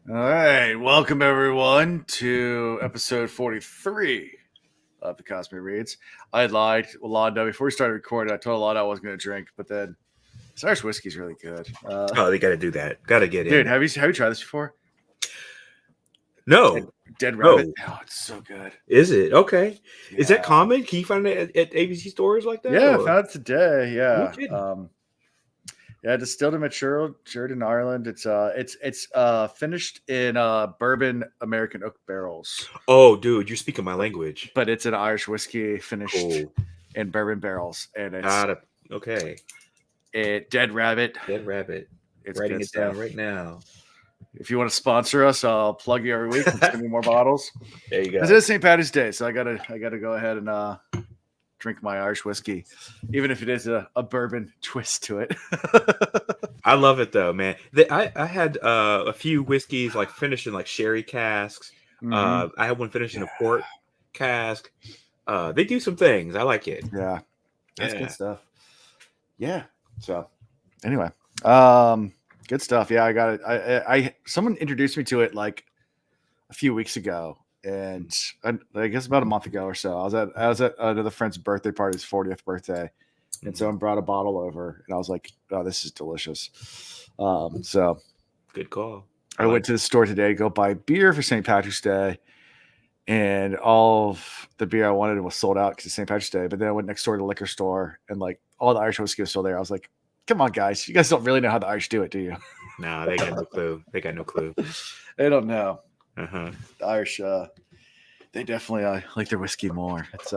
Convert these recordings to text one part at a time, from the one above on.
All right, welcome everyone to episode 43 of the Cosme Reads. I lied, Alondo. Before we started recording, I told Alondo I wasn't going to drink, but then this Irish whiskey is really good. Oh, they got to do that. Got to get Dude, in. have you tried this before? No, Dead Rabbit. no. Oh, it's so good. Is it okay? Yeah. Is that common? Can you find it at ABC stores like that? Yeah, I or? found it today. No Yeah. kidding. Yeah, distilled and matured in Ireland. It's finished in bourbon American oak barrels, Oh, dude, you're speaking my language. but it's an Irish whiskey finished Cool. in bourbon barrels, and it's Got it. Okay. Dead Rabbit. Dead Rabbit. It's Writing good it stuff. down right now. If you want to sponsor us, I'll plug you every week. Send me more bottles. There you go. Because it is St. Patrick's Day, so I gotta go ahead and drink my Irish whiskey, even if it is a bourbon twist to it. I love it though, man. I had a few whiskeys like finished in like sherry casks. Mhm. I had one finished in a port cask. They do some things. I like it. Yeah, that's Yeah. good stuff. Yeah. So anyway, good stuff. Yeah, I got it. I someone introduced me to it like a few weeks ago, and I guess about a month ago or so. I was at another friend's birthday party, his 40th birthday, and someone brought a bottle over, and I was like, "Oh, this is delicious." So Good call. I went to the store today to go buy beer for St. Patrick's Day, and all of the beer I wanted was sold out because it's St. Patrick's Day. But then I went next door to the liquor store, and like all the Irish whiskey was still there. I was like, "Come on, guys, you guys don't really know how the Irish do it, do you?" No, they got no clue. They got no clue. They don't know. Uh-huh. The Irish, they definitely like their whiskey more. It's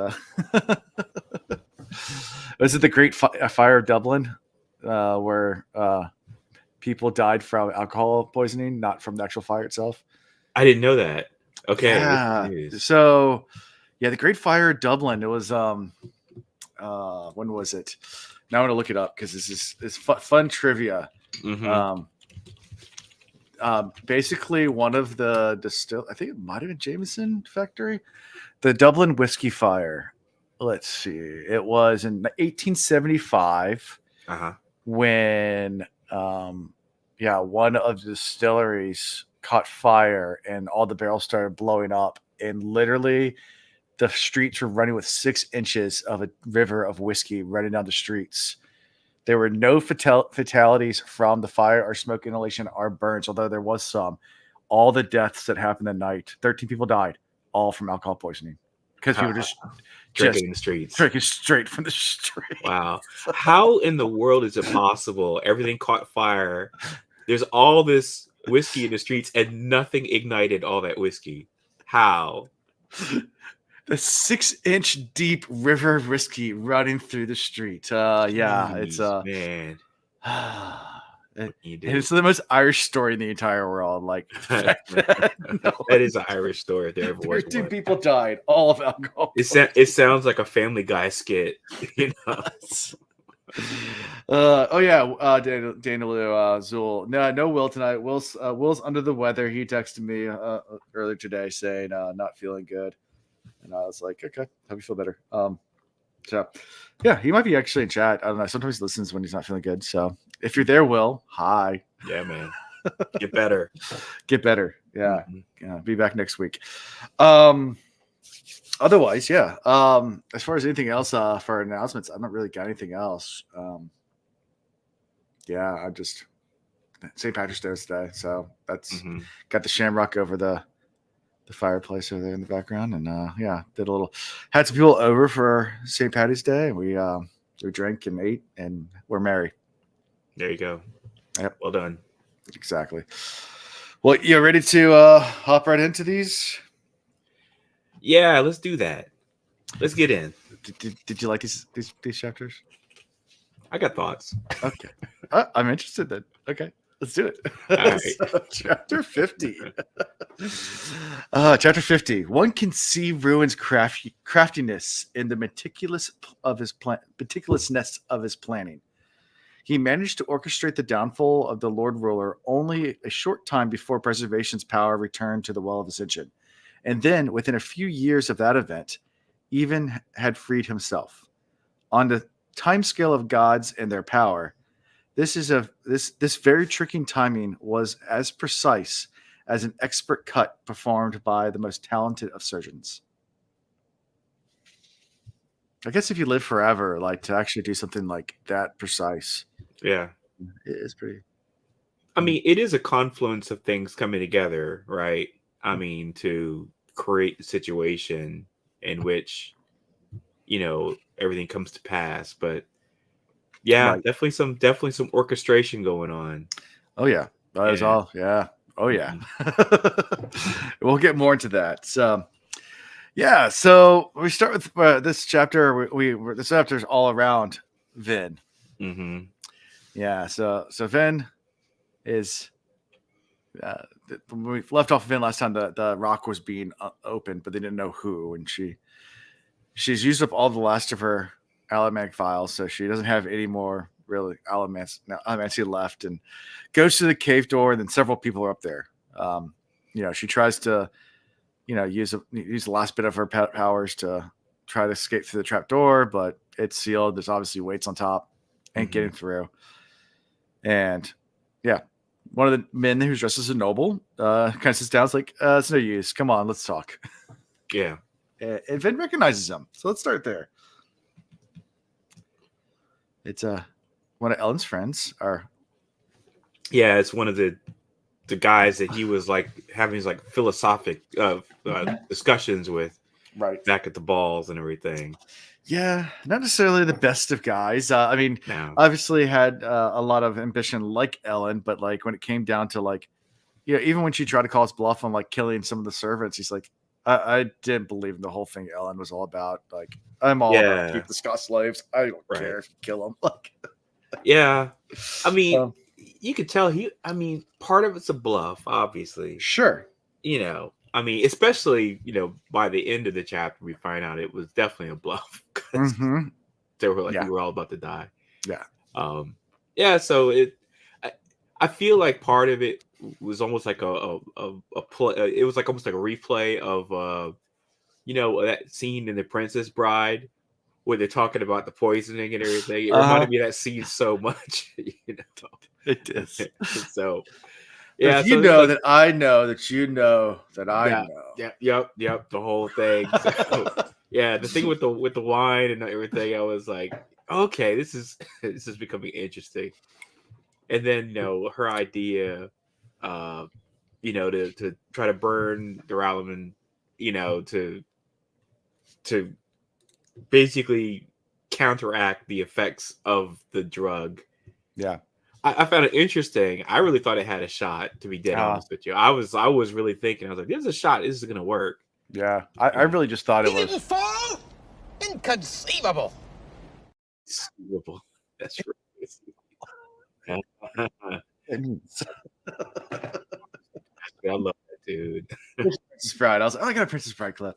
was it the Great Fire of Dublin, where people died from alcohol poisoning, not from the actual fire itself? I didn't know that. Okay. Yeah. So, yeah, the Great Fire of Dublin. It was when was it? Now I'm gonna look it up because this is fun trivia. Mm-hmm. Basically, one of the I think it might have been Jameson factory, the Dublin Whiskey Fire. Let's see. It was in 1875 when, one of the distilleries caught fire and all the barrels started blowing up, and literally the streets were running with 6 inches of a river of whiskey running down the streets. There were no fatalities from the fire or smoke inhalation or burns, although there was some. All the deaths that happened that night, 13 people died, all from alcohol poisoning because people just drinking in the streets, drinking straight from the street. Wow. How in the world is it possible? Everything caught fire. There's all this whiskey in the streets and nothing ignited all that whiskey. How? The 6-inch deep river of whiskey running through the street. Jeez, It's man. It's the most Irish story in the entire world. Like that is an Irish story. If there ever was 13 one. people died, all of alcohol. It sounds like a Family Guy skit, you know. Daniel Zool. No Will tonight. Will's under the weather. He texted me earlier today saying not feeling good, and I was like, okay, hope you feel better. So yeah, he might be actually in chat. I don't know. Sometimes he listens when he's not feeling good. So if you're there, Will, hi. Yeah, man. Get better. Get better. Yeah. Mm-hmm. Yeah. Be back next week. Otherwise, yeah. As far as anything else for announcements, I've not really got anything else. I just St. Patrick's Day today, so that's got the shamrock over the fireplace over there in the background, and had some people over for St. Patty's Day, and we drank and ate, and we're merry. There you go. Yep. Well done. Exactly. Well, you ready to hop right into these? Yeah, let's do that. Let's get in. Did you like these chapters? I got thoughts. Okay. I'm interested then. Okay. Let's do it. All right. So, chapter 50. Chapter 50. One can see Ruin's craftiness in the meticulousness of his planning. He managed to orchestrate the downfall of the Lord Ruler only a short time before preservation's power returned to the Well of Ascension. And then, within a few years of that event, even had freed himself. On the timescale of gods and their power, this very tricking timing was as precise as an expert cut performed by the most talented of surgeons. I guess if you live forever, like to actually do something like that precise, Yeah. it is pretty. I mean, it is a confluence of things coming together, right? I mean, to create the situation in which, everything comes to pass. But yeah, Right. definitely some orchestration going on. Oh yeah, that is Yeah. all. Yeah. Oh yeah. Mhm. We'll get more into that. So yeah, so we start with this chapter. This chapter is all around Vin. Mhm. Yeah. So Vin is. When we left off Vin last time, the rock was being opened, but they didn't know who, and she's used up all the last of her Alamac files, so she doesn't have any more really Alamacy left, and goes to the cave door, and then several people are up there. She tries to, use the last bit of her powers to try to escape through the trap door, but it's sealed. There's obviously weights on top, ain't getting through. And yeah, one of the men who's dressed as a noble kind of sits down. It's like, it's no use. Come on, let's talk. Yeah. And Vin recognizes him. So let's start there. It's one of Ellen's friends. Yeah, it's one of the guys that he was like having his like philosophic discussions with, right back at the balls and everything. Yeah, not necessarily the best of guys. No. Obviously had a lot of ambition like Ellen, but like when it came down to like, even when she tried to call his bluff on like killing some of the servants, he's like, I didn't believe in the whole thing Ellen was all about. Like, I'm all about keep the Scott slaves. I don't care if you kill them. Like, yeah, I mean, you could tell part of it's a bluff, obviously. Sure. I mean, especially, by the end of the chapter, we find out it was definitely a bluff because they were like, we were all about to die. Yeah. So I feel like part of it was almost like a play. It was like almost like a replay of, that scene in The Princess Bride where they're talking about the poisoning and everything. It reminded me of that scene so much. It is. So, yeah. If you know that I know that you know that I know. Yep. The whole thing. So, yeah, the thing with the wine and everything, I was like, okay, this is becoming interesting. And then her idea, to try to burn Duralumin, to basically counteract the effects of the drug. Yeah. I found it interesting. I really thought it had a shot, to be dead honest with you. I was really thinking, I was like, there's a shot. This is going to work. Yeah. I really just thought it was. Didn't fall? Inconceivable. That's right. I love that dude. Princess Bride. I was like, I got a Princess Bride clip.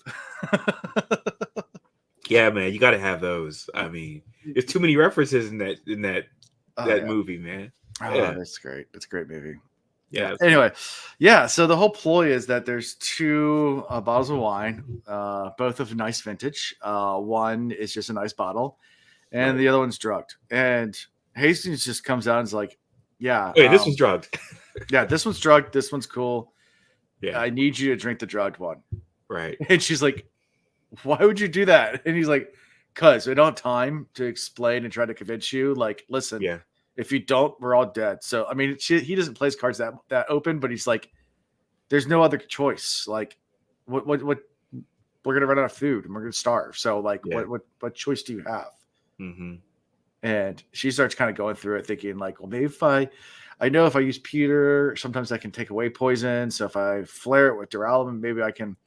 Yeah, man, you got to have those. I mean, there's too many references in that movie, man. That's great. It's a great movie. Yeah. Anyway, so the whole ploy is that there's two bottles of wine, both of nice vintage. One is just a nice bottle, and the other one's drugged. And Hastings just comes out and is like, "Yeah, this one's drugged. Yeah, this one's drugged. This one's cool. Yeah, I need you to drink the drugged one." Right. And she's like, "Why would you do that?" And he's like, "Cause we don't have time to explain and try to convince you. Like, listen, if you don't, we're all dead." So, I mean, he doesn't play his cards that open, but he's like, "There's no other choice. Like, what? We're gonna run out of food and we're gonna starve. So, like, what choice do you have?" Mm-hmm. And she starts kind of going through it, thinking like, "Well, maybe if I know if I use pewter, sometimes I can take away poison. So if I flare it with Duralumin, maybe I can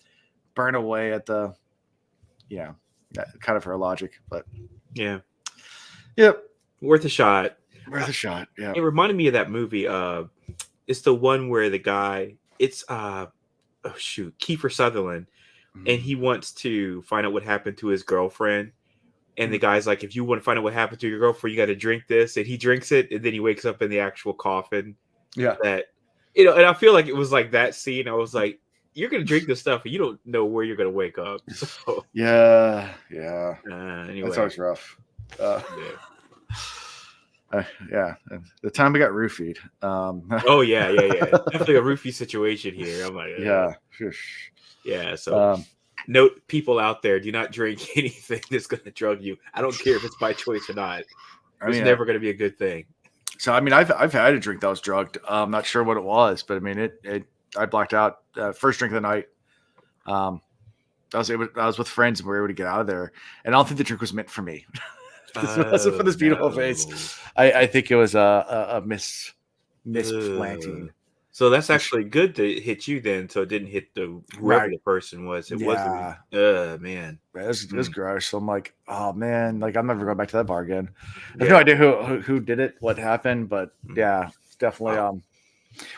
burn away at the." That kind of her logic, but worth a shot. Worth a shot. Yeah. It reminded me of that movie. It's the one where the guy, it's Kiefer Sutherland, and he wants to find out what happened to his girlfriend. And the guy's like, if you want to find out what happened to your girlfriend, you got to drink this. And he drinks it, and then he wakes up in the actual coffin. Yeah. That, and I feel like it was like that scene. I was like, you're going to drink this stuff, and you don't know where you're going to wake up. So, yeah. anyway. That's always rough. Yeah, the time we got roofied. Oh yeah. Definitely a roofie situation here. I'm like, yeah, yeah. So note, people out there, do not drink anything that's going to drug you. I don't care if it's by choice or not. It's never going to be a good thing. So I mean, I've had a drink that was drugged. I'm not sure what it was, but I mean, I blacked out. First drink of the night. I was with friends and we were able to get out of there. And I don't think the drink was meant for me. This wasn't for this beautiful face. I think it was a misplanting. So that's actually good to hit you then, so it didn't hit whoever the person was. It wasn't. Man, it was gross. So I'm like, oh man, like I'm never going back to that bar again. I have no idea who did it, what happened, but yeah, definitely. Wow.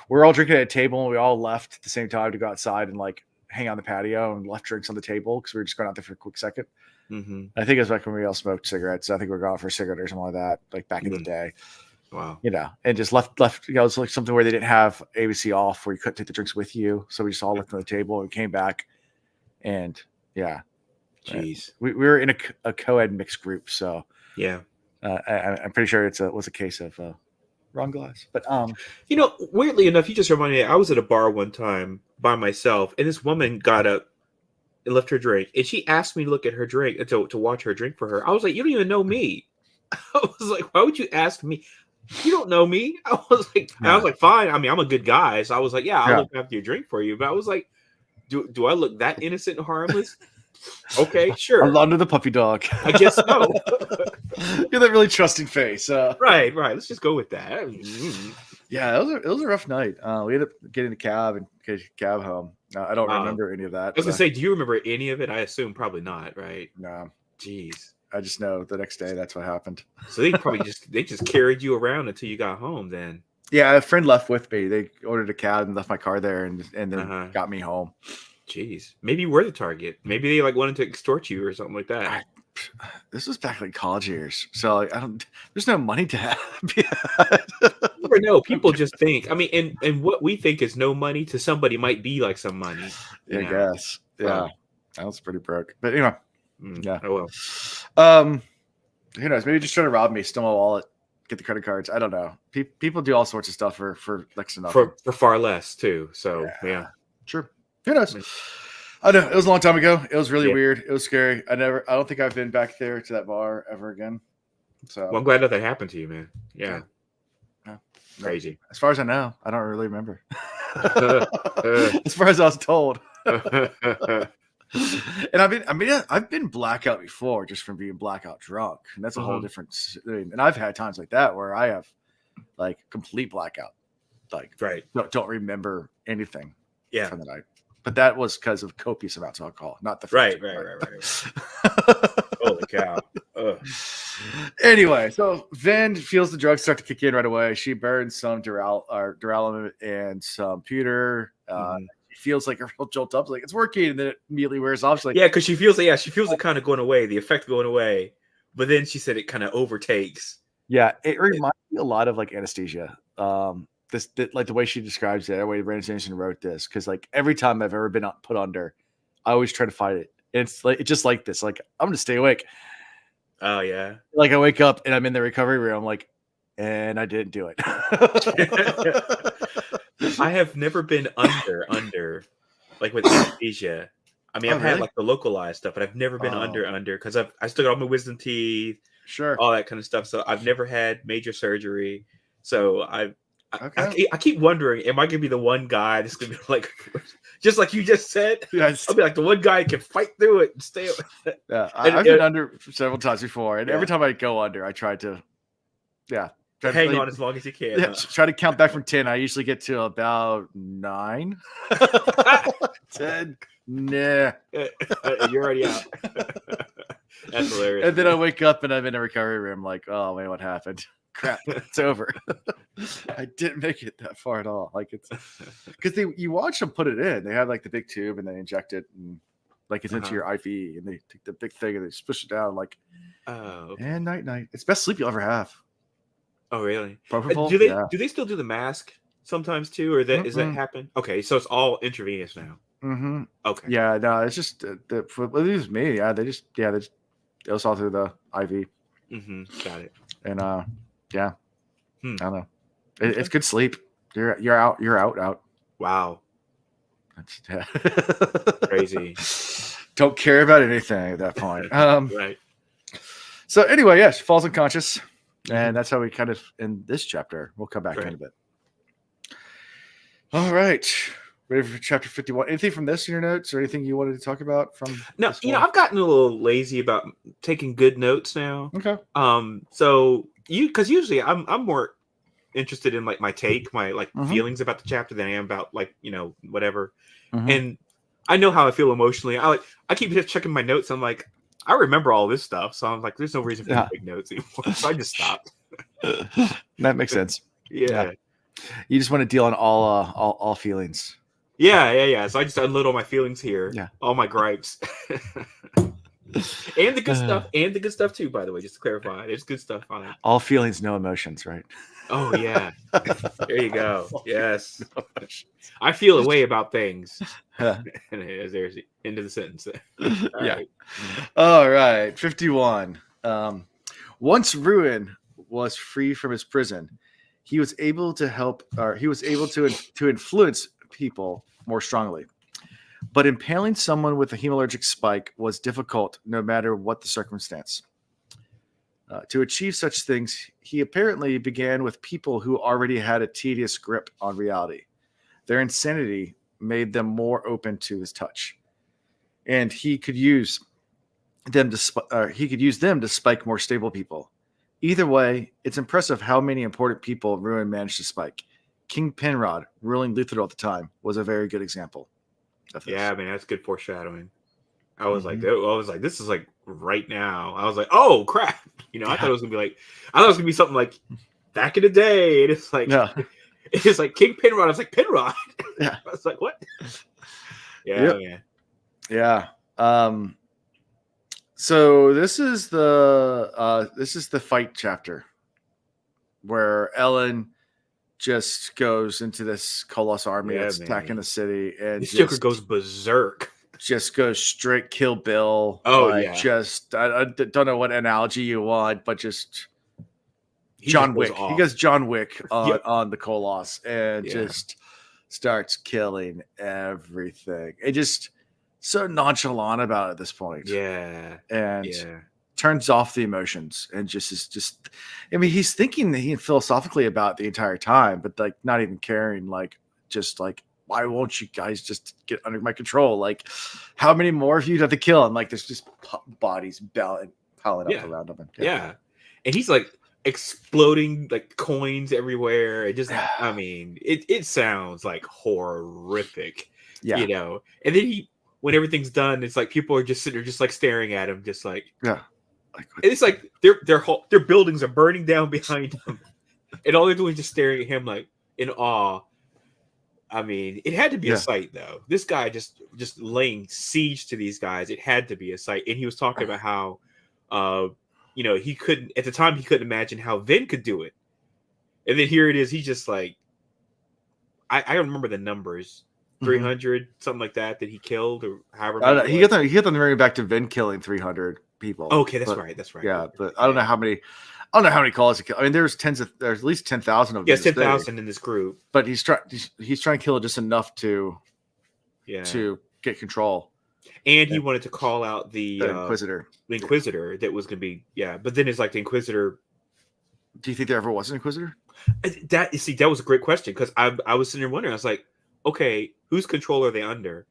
We're all drinking at a table and we all left at the same time to go outside and like hang on the patio and left drinks on the table because we were just going out there for a quick second. Mm-hmm. I think it was back when we all smoked cigarettes. I think we were going for a cigarette or something like that, like back in the day. Wow. And just left. It was like something where they didn't have ABC off, where you couldn't take the drinks with you. So we just all left on the table and came back. And yeah, jeez, we were in a co-ed mixed group. So yeah, I'm pretty sure it was a case of wrong glass. But weirdly enough, you just reminded me. I was at a bar one time by myself, and this woman got up and left her drink, and she asked me to look at her drink to watch her drink for her. I was like, you don't even know me. I was like, why would you ask me? You don't know me. I was like, fine. I mean, I'm a good guy, so I was like, yeah, I'll look after your drink for you. But I was like, do I look that innocent and harmless? Okay, sure. Alondo the puppy dog. I guess so. You're that really trusting face. Right. Let's just go with that. Yeah, it was a rough night. We ended up getting a cab and getting a cab home. I don't remember any of that. I was gonna say, do you remember any of it? I assume probably not, right? No. Jeez. I just know the next day that's what happened. So they probably just carried you around until you got home then. Yeah, a friend left with me. They ordered a cab and left my car there and then got me home. Jeez. Maybe you were the target. Maybe they wanted to extort you or something like that. This was back like college years. So there's no money to have. You never know. People just think. I mean, and what we think is no money to somebody might be like some money. I guess. Yeah. I was pretty broke. But yeah. Oh well. Who knows? Maybe just trying to rob me, steal my wallet, get the credit cards. I don't know. People do all sorts of stuff for next to nothing. For far less too. So yeah. Sure. Who knows? I know it was a long time ago. It was really weird. It was scary. I don't think I've been back there to that bar ever again. So well, I'm glad that happened to you, man. Yeah. Crazy. As far as I know, I don't really remember. As far as I was told. And I've been blackout before just from being blackout drunk, and that's a whole different. And I've had times like that where I have like complete blackout, like don't remember anything from the night. But that was because of copious amounts of alcohol, not the right. Holy cow! Anyway, so Vin feels the drugs start to kick in right away. She burns some Duralum and some pewter. Feels like a real jolt up, like it's working, and then it immediately wears off. She's like, because she feels it kind of going away, the effect going away, but then she said it kind of overtakes. Yeah, it reminds me a lot of like anesthesia. Like the way she describes it, the way Brandon Sanderson wrote this, because like every time I've ever been put under, I always try to fight it. It's like it's just like this. Like I'm gonna stay awake. Oh yeah. Like I wake up and I'm in the recovery room. I'm like, and I didn't do it. I have never been under like with anesthesia. I mean, I've had like the localized stuff, but I've never been under because I still got all my wisdom teeth, all that kind of stuff. So I've never had major surgery. So I keep wondering, am I gonna be the one guy that's gonna be like, just like you just said? I'll be like the one guy who can fight through it and stay. Yeah, I've been under several times before, and every time I go under, I try to, hang on as long as you can. Yeah, try to count back from 10. I usually get to about 9. 10. Nah. You're already out. That's hilarious. And then I wake up and I'm in a recovery room like, oh man, what happened? Crap, it's over. I didn't make it that far at all. Like it's because you watch them put it in. They have like the big tube and they inject it and like it's into your IV and they take the big thing and they push it down like and night. It's best sleep you'll ever have. Oh really? Propofol? Do they still do the mask sometimes too, or does that happen? Okay, so it's all intravenous now. Mm-hmm. Okay. Yeah, no, it's just it was me. It was all through the IV. Mm-hmm. Got it. And Yeah. I don't know. It's good sleep. You're out. Wow. That's Crazy. Don't care about anything at that point. Right. So anyway, yes, falls unconscious, and that's how we kind of end this chapter. We'll come back in a bit. All right, ready for chapter 51? Anything from this in your notes, or anything you wanted to talk about from? No, I've gotten a little lazy about taking good notes now. Okay. So because usually I'm more interested in like my take, my like feelings about the chapter than I am about like whatever. And I know how I feel emotionally. I keep just checking my notes. I'm like, I remember all this stuff, so I'm like, there's no reason for me to take notes anymore. So I just stopped. That makes sense. Yeah. You just want to deal on all feelings. Yeah. So I just unload all my feelings here. Yeah. All my gripes. And the good stuff. And the good stuff too, by the way, just to clarify. There's good stuff on it. All feelings, no emotions, right? Oh yeah. There you go. Yes. I feel a way about things. And there's the end of the sentence. All right. 51. Once Ruin was free from his prison, he was able to influence people more strongly. But impaling someone with a hemalurgic spike was difficult no matter what the circumstance. To achieve such things, he apparently began with people who already had a tedious grip on reality. Their insanity made them more open to his touch, and he could use them to spike more stable people. Either way, it's impressive how many important people Ruin managed to spike. King Penrod, ruling Luthor at the time, was a very good example of this. Yeah, I mean that's good foreshadowing. I was like, this is like right now. I was like, oh crap! I thought it was gonna be something like back in the day. And it's like, it's like King Penrod. I was like, Penrod. Yeah, I was like, what? Yeah. So this is the fight chapter where Ellen just goes into this colossal army that's attacking the city, and this Joker goes berserk. Just goes straight Kill Bill. Just I don't know what analogy you want, but just John Wick. He goes John Wick on the Colossus and just starts killing everything. It just so nonchalant about it at this point. And turns off the emotions and just I mean, he's thinking philosophically about the entire time, but like not even caring, why won't you guys just get under my control? Like, how many more of you have to kill? And like, there's just bodies piling up around him. And he's like exploding like coins everywhere. It just, I mean, it sounds like horrific, And then when everything's done, it's like people are just sitting there, just like staring at him, just like, it's like their buildings are burning down behind him, and all they're doing is just staring at him like in awe. I mean, it had to be a sight, though. This guy just laying siege to these guys. It had to be a sight. And he was talking about how, he couldn't imagine how Vin could do it. And then here it is. He's just like, I don't remember the numbers, 300, something like that he killed, or however. He got them running back to Vin killing 300 people. Okay, that's right. Yeah, but I don't know how many. I don't know how many calls he killed. I mean, there's at least 10,000 of them. Yes, 10,000 in this group. But he's trying to kill just enough to get control. And he wanted to call out the Inquisitor. The Inquisitor that was going to be But then it's like the Inquisitor. Do you think there ever was an Inquisitor? That was a great question, because I was sitting there wondering. I was like, okay, whose control are they under?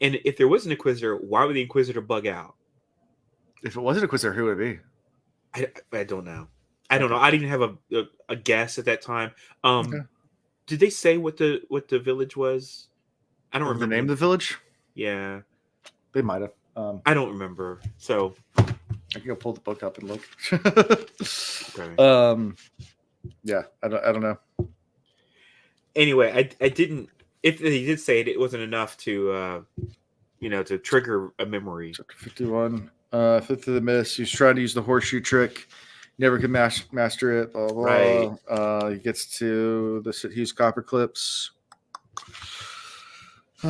And if there was an Inquisitor, why would the Inquisitor bug out? If it wasn't an Inquisitor, who would it be? I don't know. I don't know. I didn't have a guess at that time. Did they say what the village was? I don't remember the name of the village. Yeah, they might have. I don't remember. So I can go pull the book up and look. Okay. Yeah, I don't know. Anyway, I didn't. If they did say it, it wasn't enough to to trigger a memory. Chapter 51. Fifth of the Mist. He's trying to use the horseshoe trick. Never could master it. Blah, blah, right. He gets to the use copper clips. He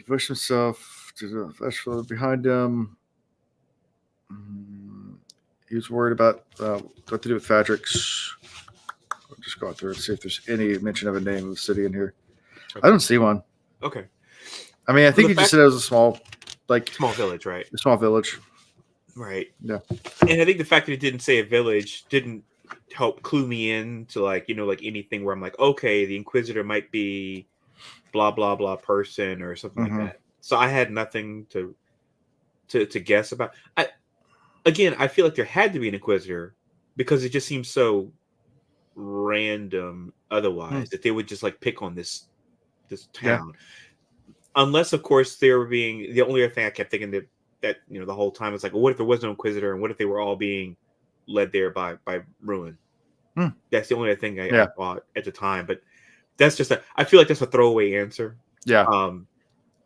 pushed himself to the vegetable behind him. He was worried about what to do with Fadrix. I'll just go through and see if there's any mention of a name of the city in here. Okay. I don't see one. Okay. I mean, I think he just said it was a small village, right? A small village. Right. Yeah. And I think the fact that it didn't say a village didn't help clue me in to like anything where I'm like, okay, the Inquisitor might be blah blah blah person or something like that. So I had nothing to guess about. I feel like there had to be an Inquisitor because it just seems so random otherwise that they would just like pick on this town. Unless of course they were being the only other thing I kept thinking that the whole time is like, well, what if there was no Inquisitor and what if they were all being led there by Ruin? That's the only other thing I thought at the time, but that's just I feel like that's a throwaway answer. Yeah.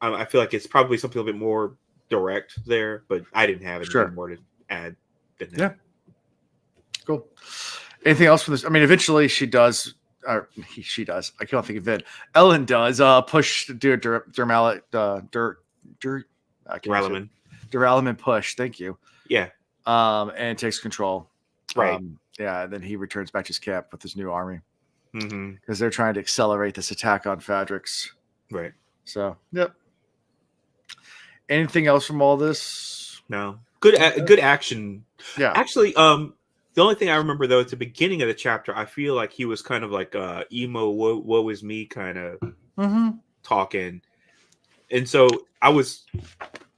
I feel like it's probably something a little bit more direct there, but I didn't have anything more to add than that. Yeah. Cool. Anything else from this? I mean, eventually she does. She does. I can't think of it. Ellen does push Duralaman push. Thank you. Yeah. And takes control. Right. And then he returns back to his camp with his new army because they're trying to accelerate this attack on Fadrix. Right. So, yep. Anything else from all this? No. Good action. Yeah. Actually, the only thing I remember though at the beginning of the chapter, I feel like he was kind of like emo, woe is me kind of talking, and so I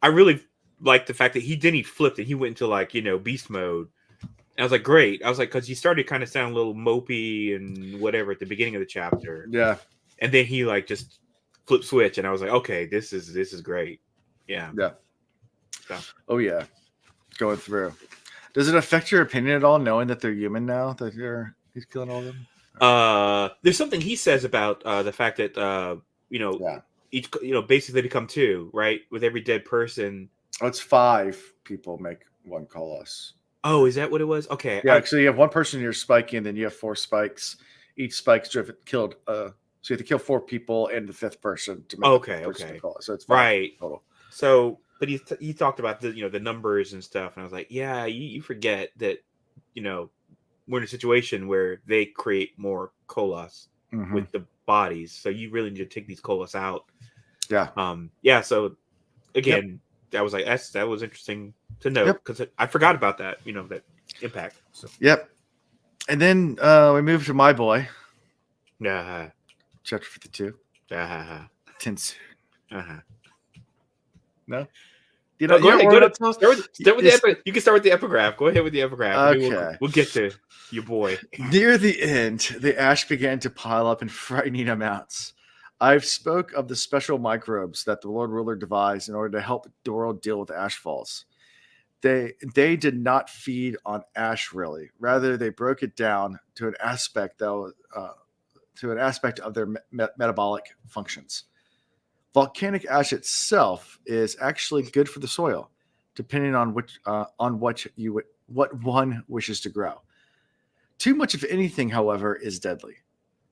really liked the fact that he flipped and he went into like beast mode. And I was like, great. I was like, because he started kind of sounding a little mopey and whatever at the beginning of the chapter. Yeah. And then he like just flip switch, and I was like, okay, this is great. Yeah. Yeah. So. Oh yeah. Going through. Does it affect your opinion at all, knowing that they're human now? That he's killing all of them? There's something he says about the fact that each basically become two, right? With every dead person. Oh, it's 5 people make one colossus. Oh, is that what it was? Okay. Yeah, actually, you have one person you're spiking, and then you have 4 spikes. Each spike's killed. So you have to kill 4 people and the 5th person to make okay. So it's 5 total. So, but he talked about the numbers and stuff, and I was like, yeah, you forget that we're in a situation where they create more colossus with the bodies, so you really need to take these colossus out. Yeah. So again, that was like that was interesting to know because I forgot about that. That impact. So. Yep. And then we move to my boy. Chapter 52. TenSoon. No. You can start with the epigraph. Go ahead with the epigraph. Okay. We'll get to your boy. Near the end, the ash began to pile up in frightening amounts. I've spoke of the special microbes that the Lord Ruler devised in order to help the world deal with ash falls. They did not feed on ash really. Rather, they broke it down to an aspect of their metabolic functions. Volcanic ash itself is actually good for the soil, depending on what one wishes to grow. Too much of anything, however, is deadly.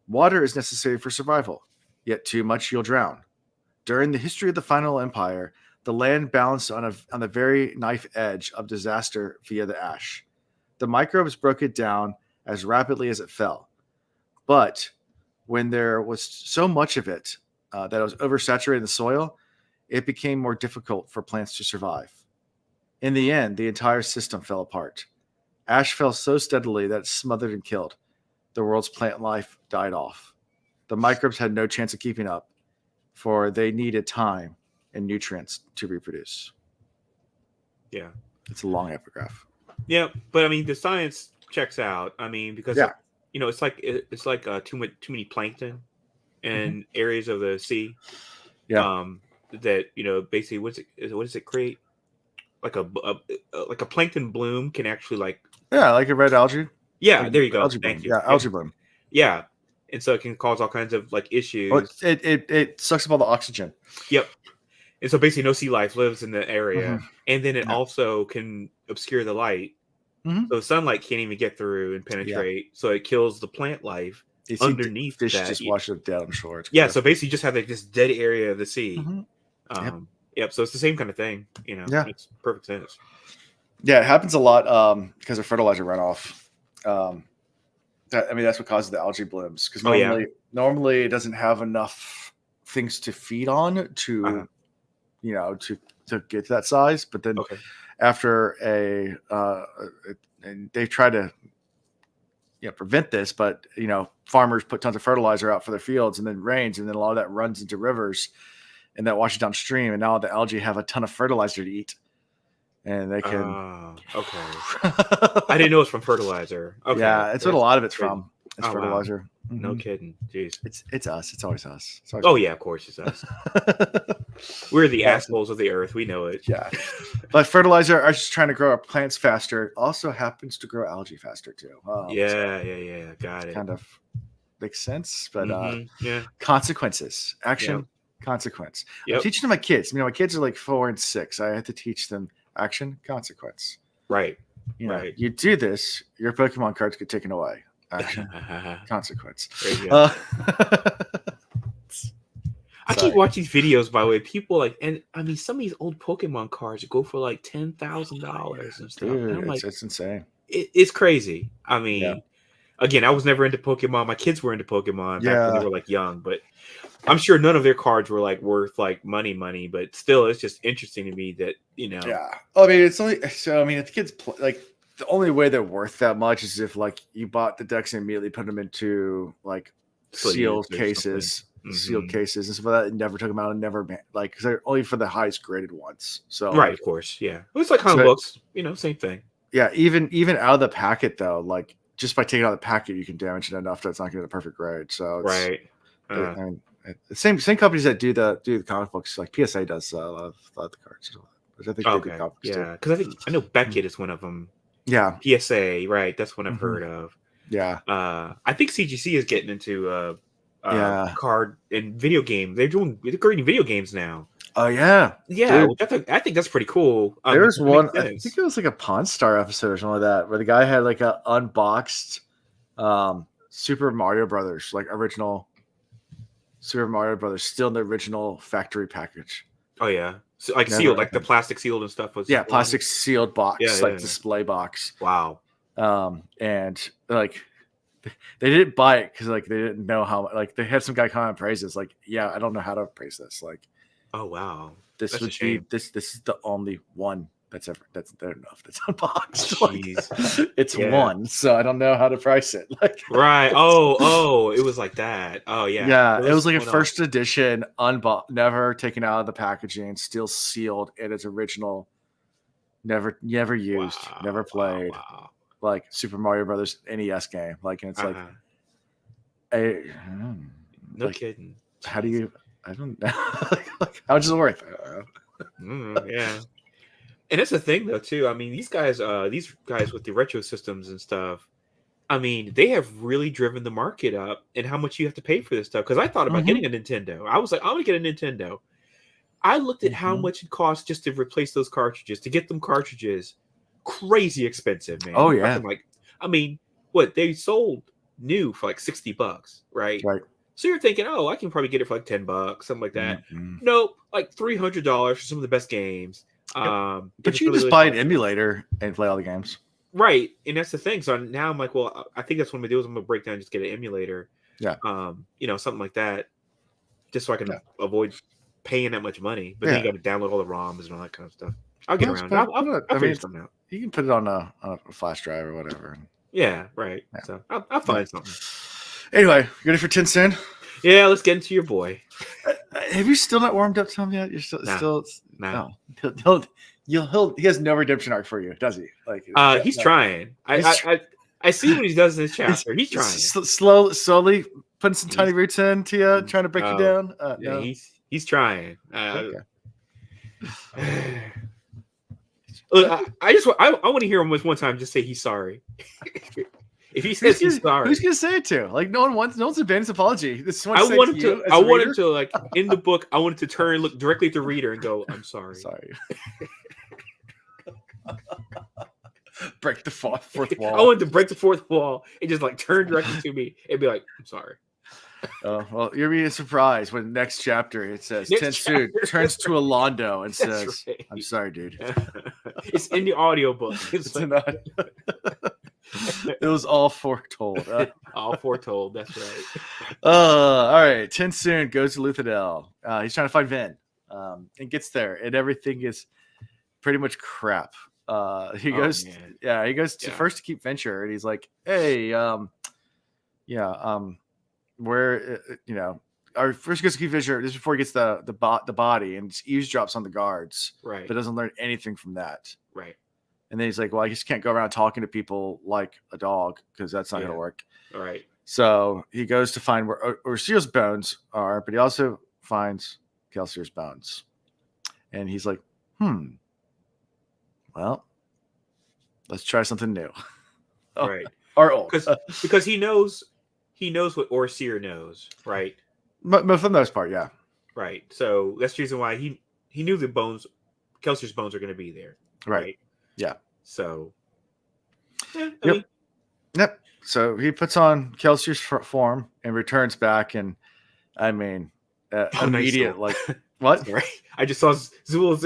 Water is necessary for survival, yet too much you'll drown. During the history of the Final Empire, the land balanced on the very knife edge of disaster via the ash. The microbes broke it down as rapidly as it fell. But when there was so much of it that it was oversaturating the soil, it became more difficult for plants to survive. In the end, the entire system fell apart. Ash fell so steadily that it smothered and killed. The world's plant life died off. The microbes had no chance of keeping up, for they needed time and nutrients to reproduce. Yeah. It's a long epigraph. Yeah, but I mean, the science checks out. I mean, because it's like too many plankton in areas of the sea. Yeah. That basically what does it create? Like a plankton bloom can actually like like a red algae. Yeah, like there you go. Algae Thank bloom. you. Yeah, algae bloom. Yeah, and so it can cause all kinds of like issues. Well, it sucks up all the oxygen. Yep. And so basically, no sea life lives in the area, and then it also can obscure the light, so sunlight can't even get through and penetrate. So it kills the plant life underneath. Fish just wash it down shore. So basically, you just have like this dead area of the sea. Yep. So it's the same kind of thing. It makes perfect sense. Yeah, it happens a lot because of fertilizer runoff. That's what causes the algae blooms. Because normally it doesn't have enough things to feed on to, to get to that size. But then after and they try to prevent this, but farmers put tons of fertilizer out for their fields, and then rains, and then a lot of that runs into rivers, and that washes downstream, and now the algae have a ton of fertilizer to eat. And they can. I didn't know it's from fertilizer. Okay. Yeah, it's what a lot of it's from. It's fertilizer. Wow. No kidding. Jeez. It's us. It's always us. Yeah, of course it's us. We're the assholes of the earth. We know it. Yeah. But fertilizer are just trying to grow our plants faster. It also happens to grow algae faster too. Yeah. Got it. Kind of makes sense, but consequences. Action, consequence. Yep. I'm teaching to my kids. My kids are like 4 and 6. I have to teach them action, consequence. Right. You do this, your Pokemon cards get taken away. Action, consequence. I keep watching these videos, by the way. People some of these old Pokemon cards go for like $10,000 and stuff. Dude, and I'm it's insane. It's crazy. I mean, again, I was never into Pokemon. My kids were into Pokemon back when they were like young, but I'm sure none of their cards were like worth like money. But still, it's just interesting to me that Yeah, I mean, it's only so. I mean, if the kids play, the only way they're worth that much is if like you bought the decks and immediately put them into like sealed cases, and stuff like that, and never took them out and never because they're only for the highest graded ones. So of course, yeah, it's like comic books, same thing. Yeah, even out of the packet though, like just by taking out the packet, you can damage it enough that it's not going to get a perfect grade. So it's, I mean, the same companies that do the comic books, like PSA does a lot of the cards, which I think they do comic books too. Because I know Beckett is one of them. Yeah, PSA, right? That's one I've heard of. Yeah, I think CGC is getting into card and video game. They're creating video games now. Oh yeah. I think that's pretty cool. There's one. I think it was like a Pawn Star episode or something like that, where the guy had like a unboxed Super Mario Brothers, like original Super Mario Brothers, still in the original factory package. Oh yeah, so, like sealed, like the plastic sealed and stuff was. Yeah, plastic sealed box, display box. Wow. And like they didn't buy it because like they didn't know how. Like they had some guy come and praise this. Like, yeah, I don't know how to praise this. Like, oh wow, this would be this is the only one that's unboxed. Like, it's one, so I don't know how to price it. Like, right. Oh, it was like that. Oh yeah. It was like a first edition, never taken out of the packaging, still sealed in its original, never used, never played. Wow. Like Super Mario Brothers NES game. Like, and it's like, no kidding. How do you? I don't know. Like, how much is it worth? Yeah. And that's the thing, though, too. I mean, these guys with the retro systems and stuff, I mean, they have really driven the market up and how much you have to pay for this stuff. Because I thought about getting a Nintendo. I was like, I'm going to get a Nintendo. I looked at how much it costs just to replace those cartridges, to get them cartridges. Crazy expensive, man. Oh, yeah. I mean, what? They sold new for like $60, right? Right. So you're thinking, I can probably get it for like $10, something like that. Nope, like $300 for some of the best games. But you can just buy an emulator and play all the games. Right. And that's the thing. So now I'm like, well, I think that's what I'm going to do is I'm going to break down and just get an emulator. Yeah. Something like that. Just so I can avoid paying that much money. But then you got to download all the ROMs and all that kind of stuff. I'll get around. I'll figure something out. You can put it on a flash drive or whatever. Yeah, right. Yeah. So I'll find something. Anyway, you ready for TenSoon? Yeah, let's get into your boy. Have you still not warmed up to him yet? You're still no. He has no redemption arc for you, does he? Like, he's trying. I see what he does in this chapter. He's trying. Slowly putting some tiny roots into you, trying to break you down. No. He's trying. Okay. Look, I want to hear him one time just say he's sorry. If he says he's sorry, who's gonna say it to? Like, no one's abandoned his apology. This is what I want him to like in the book. I want him to turn and look directly at the reader and go, "I'm sorry." Sorry. Break the fourth wall. I want to break the fourth wall and just like turn directly to me and be like, "I'm sorry." Oh, well, you're being surprised when next chapter it says Next TenSoon chapter. turns to Alondo and That's says, right. I'm sorry, dude. It's in the audiobook. It's not. It was all foretold. All foretold. That's right. All right. TenSoon goes to Luthadel. He's trying to find Vin and gets there, and everything is pretty much crap. He goes to first to Keep Venture, and he's like, hey, where, our first goes to Keep Venture. This is before he gets the body and eavesdrops on the guards, Right. but doesn't learn anything from that. Right. And then he's like, well, I just can't go around talking to people like a dog because that's not going to work. All right. So he goes to find where Orseo's bones are, but he also finds Kelsier's bones. And he's like, well, let's try something new. Right. Or old. Because he knows what Orseer knows, right? But for the most part, yeah. Right. So that's the reason why he knew the bones, Kelsier's bones are going to be there. Right. Yeah. So. Yeah, Yep. So he puts on Kelsier's form and returns back, and I mean, immediate nice. like what? Right. I just saw Zool's.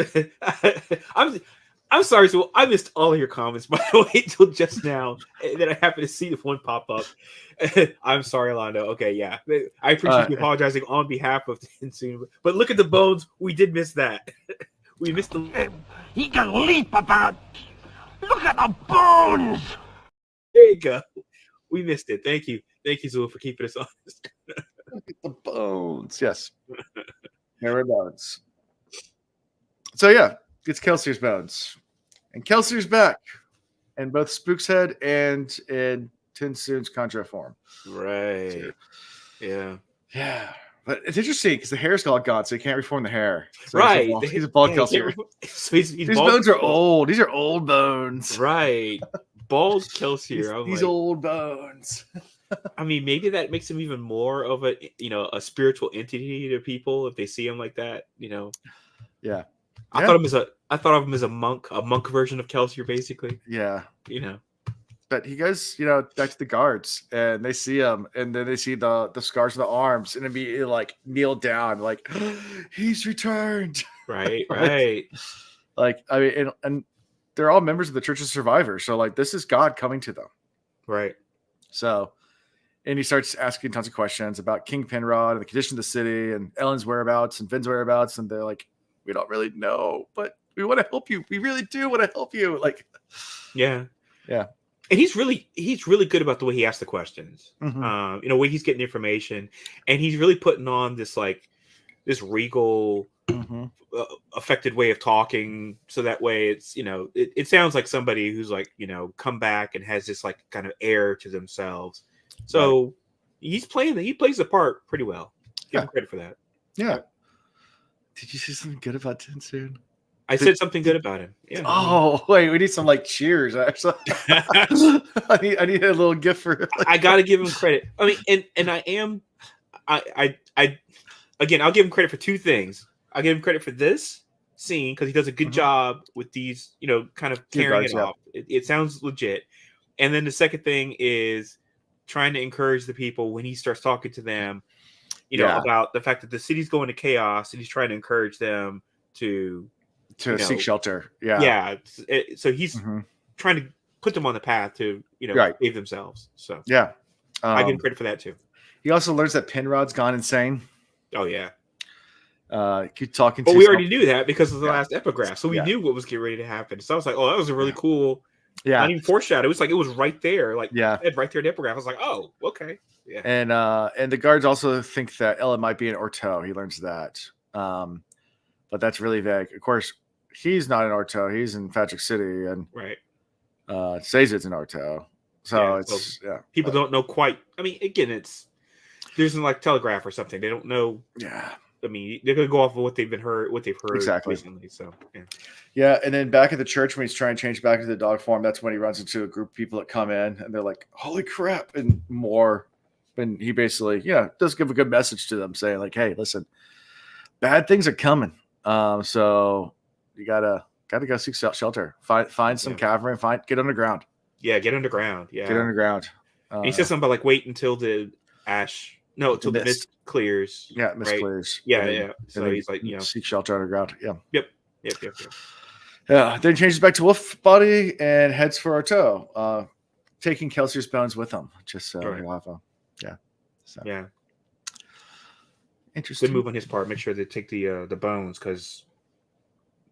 I'm sorry, Zool. I missed all of your comments, by the way, until just now. And then I happened to see the one pop up. I'm sorry, Alondo. Okay, yeah. I appreciate you apologizing on behalf of TenSoon. But look at the bones. We did miss that. We missed the. He can leap about. Look at the bones. There you go. We missed it. Thank you, Zool, for keeping us honest. Look at the bones. Yes. There are bones. So yeah, it's Kelsier's bones. And Kelsier's back. In both Spook's head and in TenSoon's Contra form. Right. So, yeah. Yeah. But it's interesting because the hair's all gone, so he can't reform the hair. So right. He's a bald Kelsier. So he's These bones are old. These are old bones. Right. Bald Kelsier. These old bones. I mean, maybe that makes him even more of a spiritual entity to people if they see him like that. Yeah. I thought of him as a monk version of Kelsier, basically. Yeah. But he goes, back to the guards, and they see him, and then they see the scars on the arms, and immediately like kneel down, like he's returned. Right. Right. Like I mean, and they're all members of the Church of Survivors, so like this is God coming to them. Right. So, and he starts asking tons of questions about King Penrod and the condition of the city, and Ellen's whereabouts and Finn's whereabouts, and they're like, we don't really know, but we want to help you. We really do want to help you. Like, yeah. And he's really good about the way he asks the questions. Mm-hmm. Way he's getting information, and he's really putting on this regal, affected way of talking. So that way, it's it sounds like somebody who's like come back and has this like kind of air to themselves. So he plays the part pretty well. Give him credit for that. Yeah. Did you say something good about TenSoon? I said something good about him. Yeah. Oh wait, we need some like cheers. Actually, I need a little gift for. I gotta give him credit. I mean, and I again, I'll give him credit for two things. I'll give him credit for this scene because he does a good job with these, kind of carrying it off. It sounds legit. And then the second thing is trying to encourage the people when he starts talking to them, about the fact that the city's going to chaos, and he's trying to encourage them to seek shelter. Yeah. Yeah. So he's trying to put them on the path to, save themselves. So yeah. I give him credit for that too. He also learns that Penrod's gone insane. Oh yeah. Keep talking. But we already knew that because of the last epigraph, so we knew what was getting ready to happen. So I was like, "Oh, that was a really cool." Yeah. Not even foreshadow. It was like it was right there, like right there in the epigraph. I was like, "Oh, okay." Yeah. And the guards also think that Ella might be an Orto. He learns that, but that's really vague. Of course, he's not an Orto. He's in Patrick City, and says it's an Orto. So people don't know quite. I mean, again, there's like Telegraph or something. They don't know. Yeah. I mean, they're gonna go off of what they've heard exactly recently. So yeah. And then back at the church when he's trying to change back into the dog form, that's when he runs into a group of people that come in and they're like, "Holy crap!" and more. And he basically, does give a good message to them, saying like, "Hey, listen, bad things are coming. So you gotta go seek shelter. Find some cavern. Get underground. Yeah, get underground. Yeah, get underground." And he says something about like wait until the ash No, till the mist clears. Yeah, mist right? clears. Yeah, yeah. So he's like, seek shelter underground. Yeah. Yep. Yeah. Then he changes back to wolf body and heads for Arto, taking Kelsier's bones with him. Just so he'll have a yeah. Interesting. Good move on his part. Make sure they take the bones, because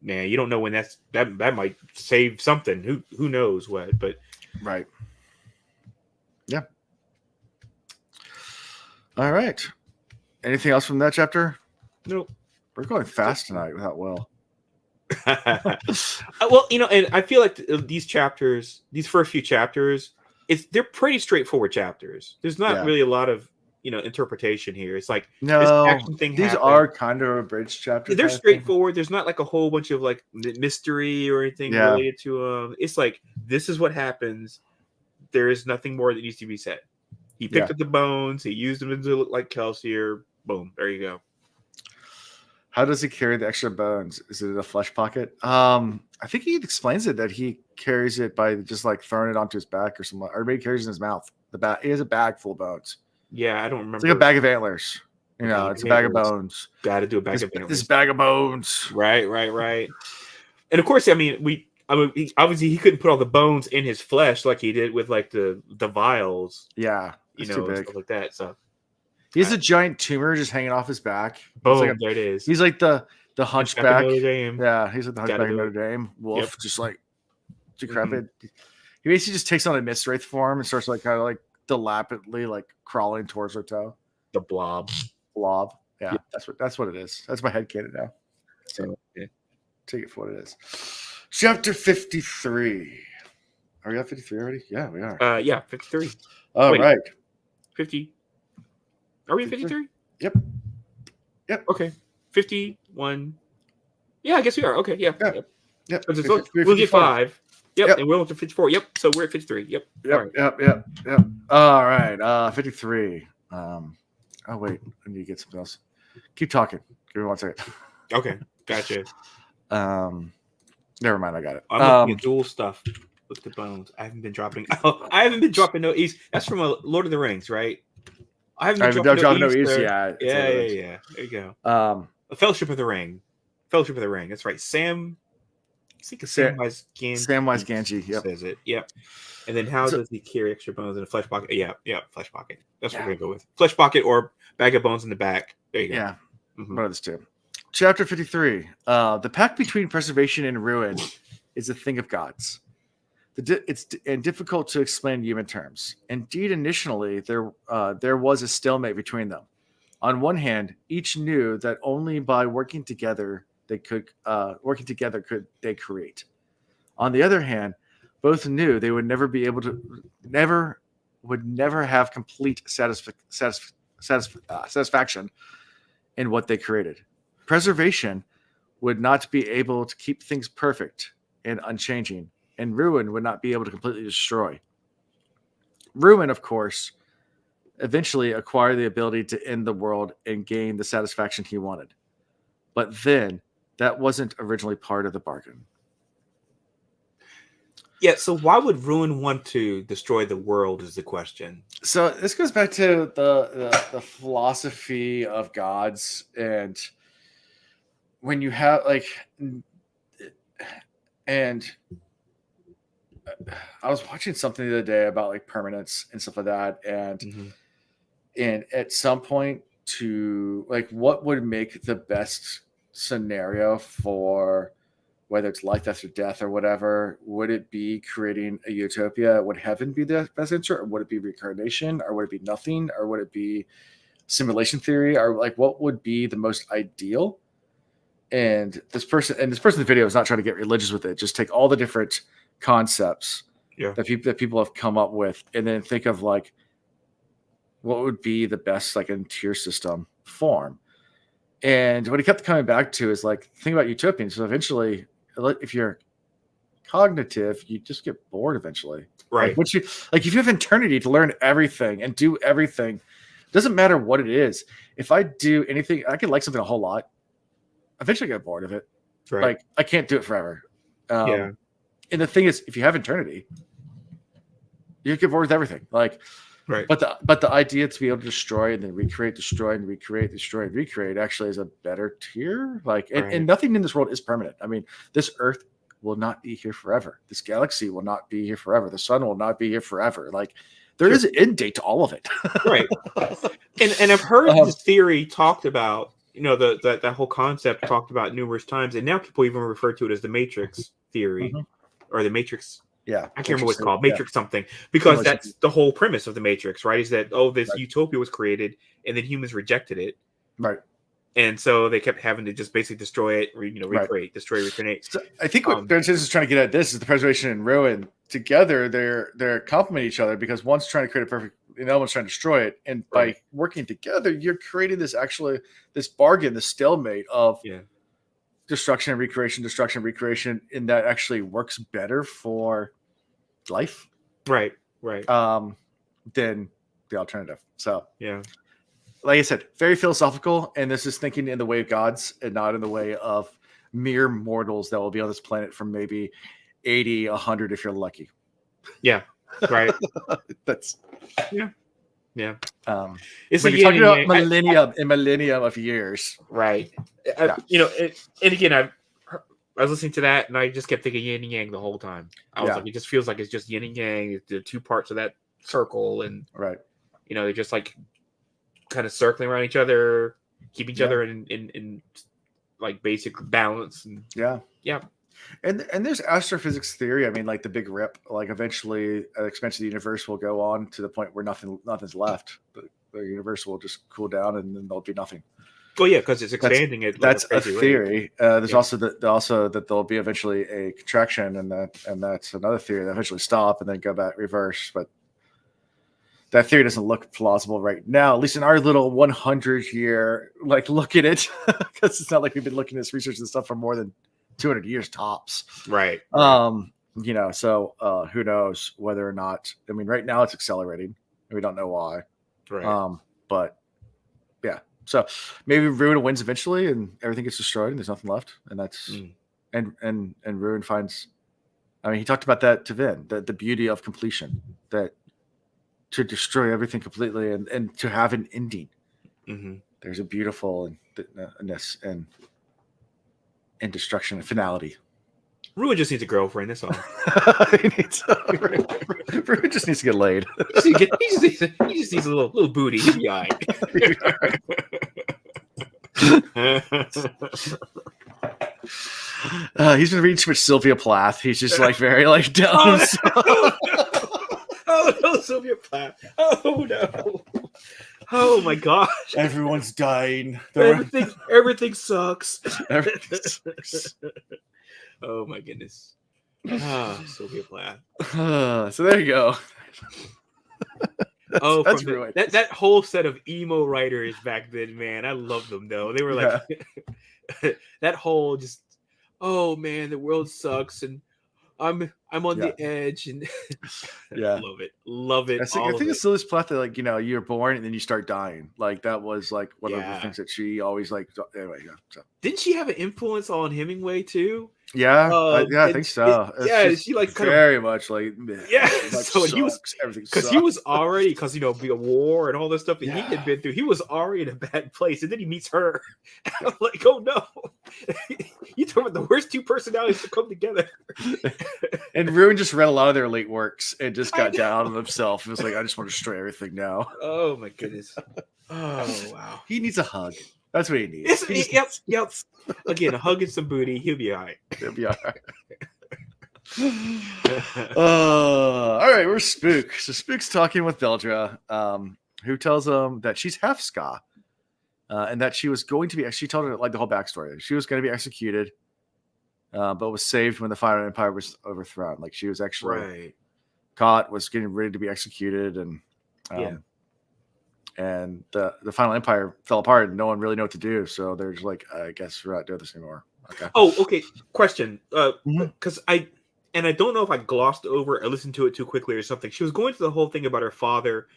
man, you don't know when that might save something. Who knows what? But right. Yeah. All right. Anything else from that chapter? Nope. We're going fast tonight without Will. Well, and I feel like these first few chapters, they're pretty straightforward chapters. There's not really a lot of interpretation here. It's like this action thing. These are kind of a bridge chapter. They're straightforward. There's not like a whole bunch of like mystery or anything related to them. It's like, this is what happens. There is nothing more that needs to be said. He picked up the bones. He used them to look like Kelsier. Boom. There you go. How does he carry the extra bones? Is it in a flesh pocket? I think he explains it that he carries it by just like throwing it onto his back or something. Or maybe he carries it in his mouth. He has a bag full of bones. Yeah, I don't remember. It's like a bag of antlers. It's a bag of bones. Got to do a bag of antlers. This bag of bones. Right. And of course, I mean, obviously he couldn't put all the bones in his flesh like he did with like the vials. Yeah, too big. Stuff like that. So he has a giant tumor just hanging off his back. Boom, there it is. He's like the hunchback. Yeah, he's like the hunchback of Notre Dame. Wolf, just like decrepit. Mm-hmm. He basically just takes on a mist wraith form and starts like kind of like dilapidately like crawling towards her toe. The blob. Yeah, that's what it is. That's my headcanon now. So take it for what it is. Chapter 53. Are we at 53 already? Yeah, we are. Yeah, 53. All right. 50. Are we at 53? Yep. Okay. 51. Yeah, I guess we are. Okay, yeah. Yep. We'll get 5. Yep. And we're up to 54. Yep. So we're at 53. Yep. Yep. All right. 53. Oh wait, I need to get something else. Keep talking. Give me 1 second. Okay. Gotcha. Never mind. I got it. I'm looking at dual stuff with the bones. I haven't been dropping. I haven't been dropping no E's. That's from Lord of the Rings, right? I haven't been dropping no E's. Yeah. There you go. A Fellowship of the Ring. That's right. Sam. I think it's Samwise Gamgee. Yep. Says it. Yep. And then how does he carry extra bones in a flesh pocket? Yeah, flesh pocket. That's what we're gonna go with. Flesh pocket or bag of bones in the back. There you go. Yeah. One of those two. Chapter 53. The pact between preservation and ruin is a thing of gods. It's difficult to explain in human terms. Indeed, initially there was a stalemate between them. On one hand, each knew that only by working together could they create. On the other hand, both knew they would never be able to never have complete satisfaction in what they created. Preservation would not be able to keep things perfect and unchanging, and ruin would not be able to completely destroy. Ruin, of course, eventually acquired the ability to end the world and gain the satisfaction he wanted. But then, that wasn't originally part of the bargain. Yeah, so why would Ruin want to destroy the world is the question. So this goes back to the philosophy of gods, and when you have and I was watching something the other day about like permanence and stuff like that, and at some point to like what would make the best scenario for whether it's life after death or whatever, would it be creating a utopia? Would heaven be the best answer, or would it be reincarnation, or would it be nothing, or would it be simulation theory, or like what would be the most ideal? And this person in the video is not trying to get religious with it. Just take all the different concepts that people have come up with, and then think of like what would be the best like in tier system form. And what he kept coming back to is like think about utopians. So eventually, if you're cognitive, you just get bored eventually. Right. If you have eternity to learn everything and do everything, it doesn't matter what it is. If I do anything, I could like something a whole lot. Eventually get bored of it. Right. Like I can't do it forever. And the thing is, if you have eternity, you get bored with everything. Like Right. But the idea to be able to destroy and then recreate, destroy and recreate, destroy and recreate actually is a better tier. Like, and nothing in this world is permanent. I mean, this Earth will not be here forever. This galaxy will not be here forever. The sun will not be here forever. Like, there is an end date to all of it. Right. And I've heard this theory talked about. You know, that whole concept talked about numerous times, and now people even refer to it as the Matrix theory or the Matrix. Yeah, I can't remember what it's called, Matrix something, because that's the whole premise of the Matrix, right? Is that this utopia was created and then humans rejected it, right? And so they kept having to just basically destroy it, recreate, destroy, recreate. So I think what TenSoon is trying to get at this is the preservation and ruin together. They're complement each other because one's trying to create a perfect, and the other one's trying to destroy it. And by working together, you're creating this bargain, this stalemate of destruction and recreation, and that actually works better for life, right, than the alternative. So yeah. Like I said, very philosophical, and this is thinking in the way of gods and not in the way of mere mortals that will be on this planet for maybe 80, 100 if you're lucky. Yeah, right. That's yeah. It's when you're talking about millennium of years, right? You know, and again, I was listening to that, and I just kept thinking yin and yang the whole time. I was like, it just feels like it's just yin and yang. The two parts of that circle, and you know, they're just like kind of circling around each other, keep each other in like basic balance, and and there's astrophysics theory. I mean, like the big rip, like eventually an expansion of the universe will go on to the point where nothing's left. The universe will just cool down, and then there'll be nothing. Oh yeah, because it's expanding. That's a theory. There's also that there'll be eventually a contraction, and that's another theory that eventually stop and then go back reverse, but that theory doesn't look plausible right now, at least in our little 100-year look at it, because it's not like we've been looking at this research and stuff for more than 200 years tops. Right. You know, so who knows whether or not? I mean, right now it's accelerating, and we don't know why. Right. But yeah, so maybe Ruin wins eventually, and everything gets destroyed, and there's nothing left, and that's and Ruin finds. I mean, he talked about that to Vin, the beauty of completion, that to destroy everything completely and to have an ending. There's a beautifulness and destruction and finality. Ruin just needs a girlfriend. That's all. Ruin just needs to get laid. He just needs a little booty. He'll be all right. He's been reading too much Sylvia Plath. He's just like very like down. Oh no, Sylvia Plath. Oh no. Oh my gosh. Everyone's dying. Everything sucks. Everything sucks. Oh my goodness. Sylvia Plath. So there you go. That's that whole set of emo writers back then, man. I loved them though. They were like that whole just, oh man, the world sucks and I'm on the edge, and love it. I think it's Sylvia Plath that, like, you know, you're born and then you start dying. Like that was like one of the things that she always like. Anyway, so. Didn't she have an influence on Hemingway too? Yeah, I think so. She like kind very of much like So he was everything because he was already you know, a war and all this stuff that he had been through. He was already in a bad place, and then he meets her. I'm like, oh no, you talking about the worst two personalities to come together. And Ruin just read a lot of their late works and just got down on himself. It was like, I just want to destroy everything now. Oh my goodness. Oh wow. He needs a hug. That's what he needs. Yep. Again, a hug and some booty. He'll be all right. He'll be all right. All right, we're Spook. So Spook's talking with Deldra, who tells him that she's half Ska, and that she was going to be. She told her like the whole backstory. She was going to be executed, but was saved when the Final Empire was overthrown. Like she was actually caught, was getting ready to be executed, and and the Final Empire fell apart, and no one really knew what to do. So they're just like, I guess we're not doing this anymore. Okay. Oh, okay. Question. Because I don't know if I glossed over or listened to it too quickly or something. She was going through the whole thing about her father,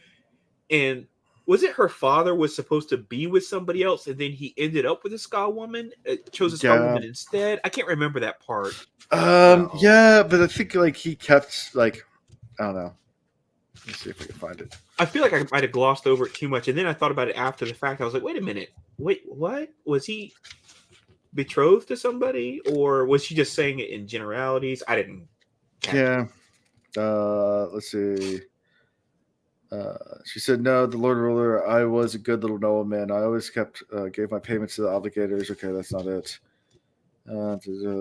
and was it her father was supposed to be with somebody else, and then he ended up with a Ska woman? Chose a Ska woman instead. I can't remember that part. Yeah, but I think like he kept like, I don't know. Let's see if I can find it. I feel like I might have glossed over it too much, and then I thought about it after the fact. I was like, wait a minute, wait, what? Was he betrothed to somebody, or was she just saying it in generalities? I didn't catch it. Let's see. She said, "No, the Lord Ruler. I was a good little nobleman. I always gave my payments to the obligators." Okay, that's not it.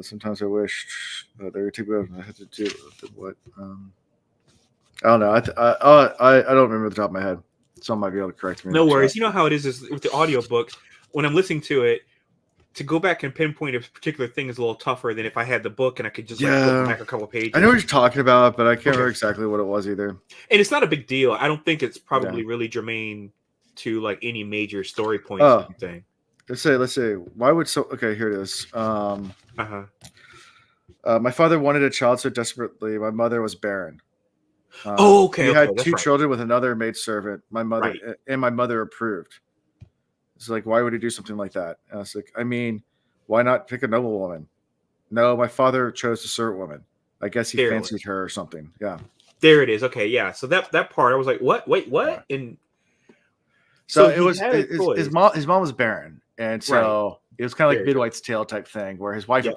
Sometimes I wished they would take me over. I had to do what? I don't know. I don't remember the top of my head. Someone might be able to correct me. No worries. You know how it is with the audiobook. When I'm listening to it, to go back and pinpoint a particular thing is a little tougher than if I had the book and I could just flip back a couple pages. I know what you're talking about, but I can't remember exactly what it was either. And it's not a big deal. I don't think it's probably really germane to like any major story points or anything. Let's say, why would okay, here it is. My father wanted a child so desperately. My mother was barren. He had two children with another maidservant. My mother approved. It's like, why would he do something like that? And I was like, I mean, why not pick a noble woman? No, my father chose a servant woman. I guess he fancied her or something. Yeah. There it is. Okay, yeah. So that part, I was like, what? Wait, what? Yeah. And so it was his mom was barren, and so it was kind of like Midwife's Tale type thing, where his wife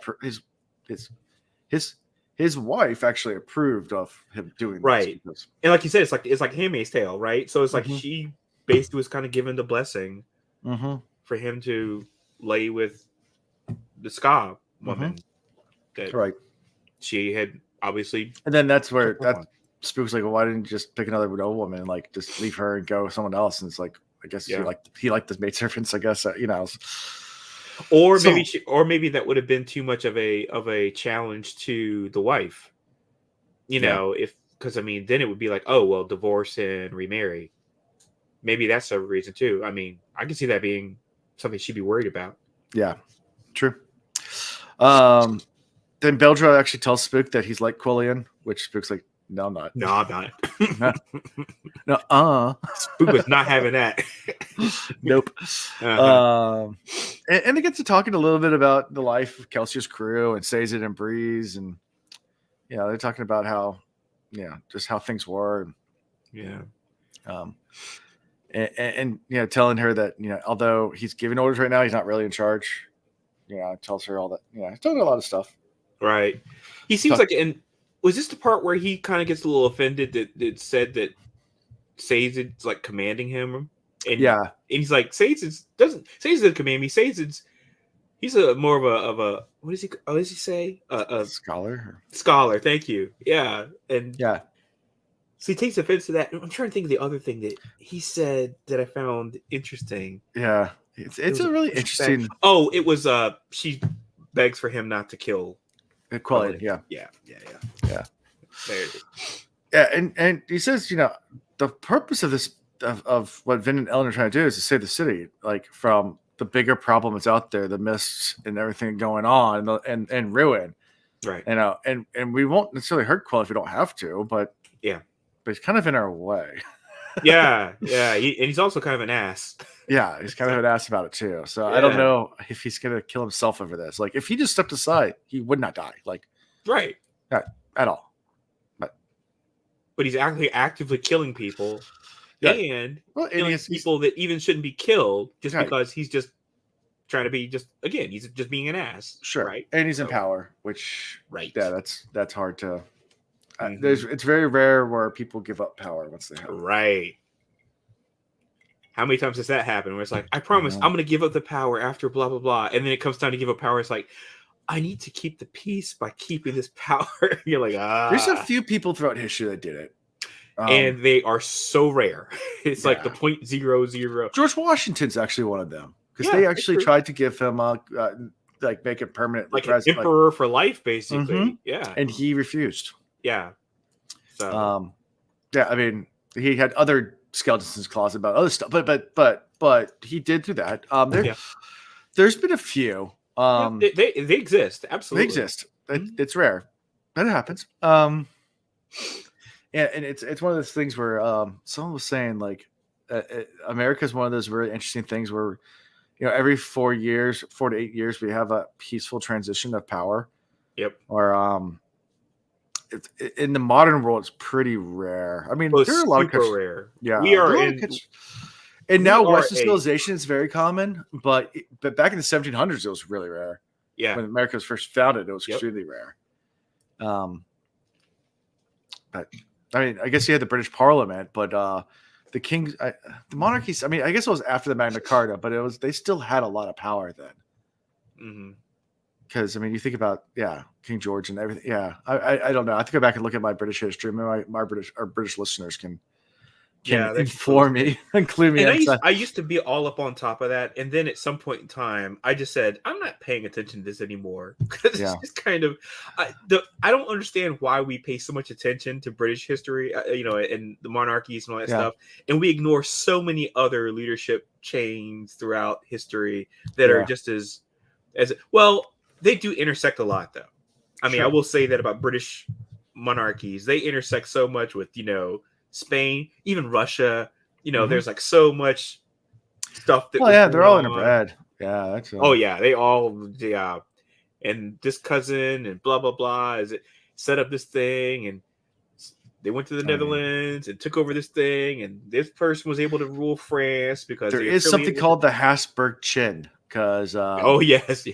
his wife actually approved of him doing this. And like you said, it's like Handmaid's Tale, right? So it's like she basically was kind of given the blessing for him to lay with the ska woman that she had obviously. And then that's where Spook's like, well, why didn't you just pick another widow woman and like just leave her and go with someone else? And it's like, I guess he liked the maidservants, I guess, you know. Or maybe that would have been too much of a challenge to the wife, you know, because I mean, then it would be like, oh well, divorce and remarry. Maybe that's a reason too. I mean, I can see that being something she'd be worried about. Yeah, true. Then Beldra actually tells Spook that he's like Quillian, which Spook's like, no, I'm not. No, I'm not. No. Spook was not having that. Nope. And they get to talking a little bit about the life of Kelsey's crew and Sazed and Breeze, and they're talking about how, just how things were. And telling her that although he's giving orders right now, he's not really in charge. Tells her all that. He's talking a lot of stuff. Right. He seems like, and was this the part where he kind of gets a little offended that said that Sazed's like commanding him? And he's like, Sazed doesn't command me. He's a more of a what is he? Oh, does he say a scholar? Scholar. Thank you. Yeah. And so he takes offense to that. I'm trying to think of the other thing that he said that I found interesting. Yeah, it's a really interesting. Oh, it was she begs for him not to kill Quillian. Yeah. There it is. Yeah, and he says, the purpose of this of what Vin and Ellen are trying to do is to save the city, like from the bigger problem that's out there, the mists and everything going on, and ruin. Right. And we won't necessarily hurt Quill if we don't have to, but he's kind of in our way. He's also kind of an ass. Yeah, he's kind of an ass about it too. So I don't know if he's gonna kill himself over this. Like, if he just stepped aside, he would not die. Like, not at all. But he's actually actively killing people, and killing people that even shouldn't be killed just because he's just trying to be he's just being an ass. Sure, right? And he's in power, which that's hard to. It's very rare where people give up power once they have it. Right. How many times does that happen? Where it's like, I promise I'm going to give up the power after blah, blah, blah. And then it comes time to give up power. It's like, I need to keep the peace by keeping this power. You're like, There's a few people throughout history that did it. And they are so rare. It's like the 0.00. George Washington's actually one of them. Because they actually tried to give him like make it permanent. Like an emperor for life, basically. Yeah. And he refused. Yeah. So I mean, he had other skeletons in his closet about other stuff, but he did do that. There's been a few. They exist. Absolutely. They exist. It's rare. That happens. And it's one of those things where someone was saying like America is one of those really interesting things where every 4 to 8 years we have a peaceful transition of power. Yep. Or in the modern world, it's pretty rare. I mean, Well, there are a lot of super rare. Yeah, We are there a lot of and now Western civilization is very common, but back in the 1700s, it was really rare. Yeah, when America was first founded, it was extremely rare. But I mean, I guess you had the British Parliament, but the kings, the monarchies. I mean, I guess it was after the Magna Carta, but they still had a lot of power then. Because I mean, you think about King George and everything. Yeah, I don't know. I have to go back and look at my British history. Maybe our British listeners can inform me, include me. And I used to be all up on top of that, and then at some point in time, I just said, I'm not paying attention to this anymore because it's just kind of I don't understand why we pay so much attention to British history, and the monarchies and all that stuff, and we ignore so many other leadership chains throughout history that are just as well. They do intersect a lot, though. I mean, I will say that about British monarchies, they intersect so much with Spain, even Russia. There's like so much stuff that. Oh yeah, they're all interbred. Yeah, that's. Oh yeah, they all and this cousin and blah blah blah is it set up this thing, and they went to the Netherlands and took over this thing, and this person was able to rule France because there is something called the Habsburg chin. Because yes,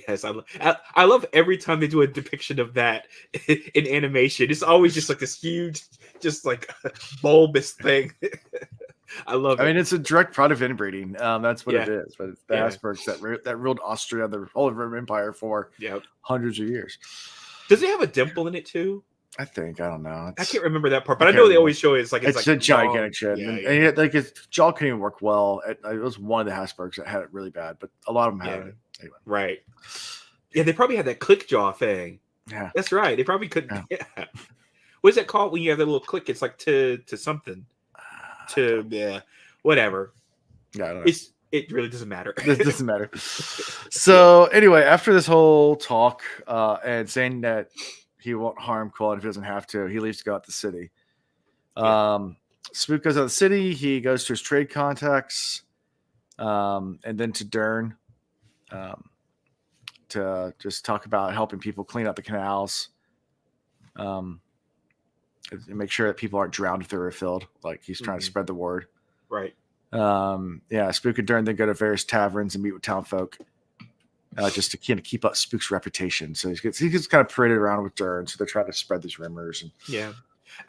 I love every time they do a depiction of that in animation. It's always just like this huge, just like bulbous thing. I love it. I mean, it's a direct product of inbreeding. That's what it is. But it's the Habsburgs that ruled Austria, the whole Roman Empire for hundreds of years. Does it have a dimple in it too? I think. I don't know. I can't remember that part, but I know they always show it. It's like a gigantic chin, and like its jaw couldn't even work well. It was one of the Habsburgs that had it really bad, but a lot of them had it. Anyway. Right. Yeah, they probably had that click jaw thing. Yeah, that's right. They probably couldn't. Yeah. What is that called when you have that little click? It's like to something. Whatever. Yeah, I don't know. It really doesn't matter. It doesn't matter. So anyway, after this whole talk and saying that he won't harm Quill if he doesn't have to, he leaves to go out the city. Spook goes out of the city. He goes to his trade contacts, and then to Dern to just talk about helping people clean up the canals, and make sure that people aren't drowned if they're refilled. Like he's trying to spread the word. Right. Spook and Dern then go to various taverns and meet with town folk. Just to kind of keep up Spook's reputation. So he gets kind of paraded around with Dern. So they're trying to spread these rumors. I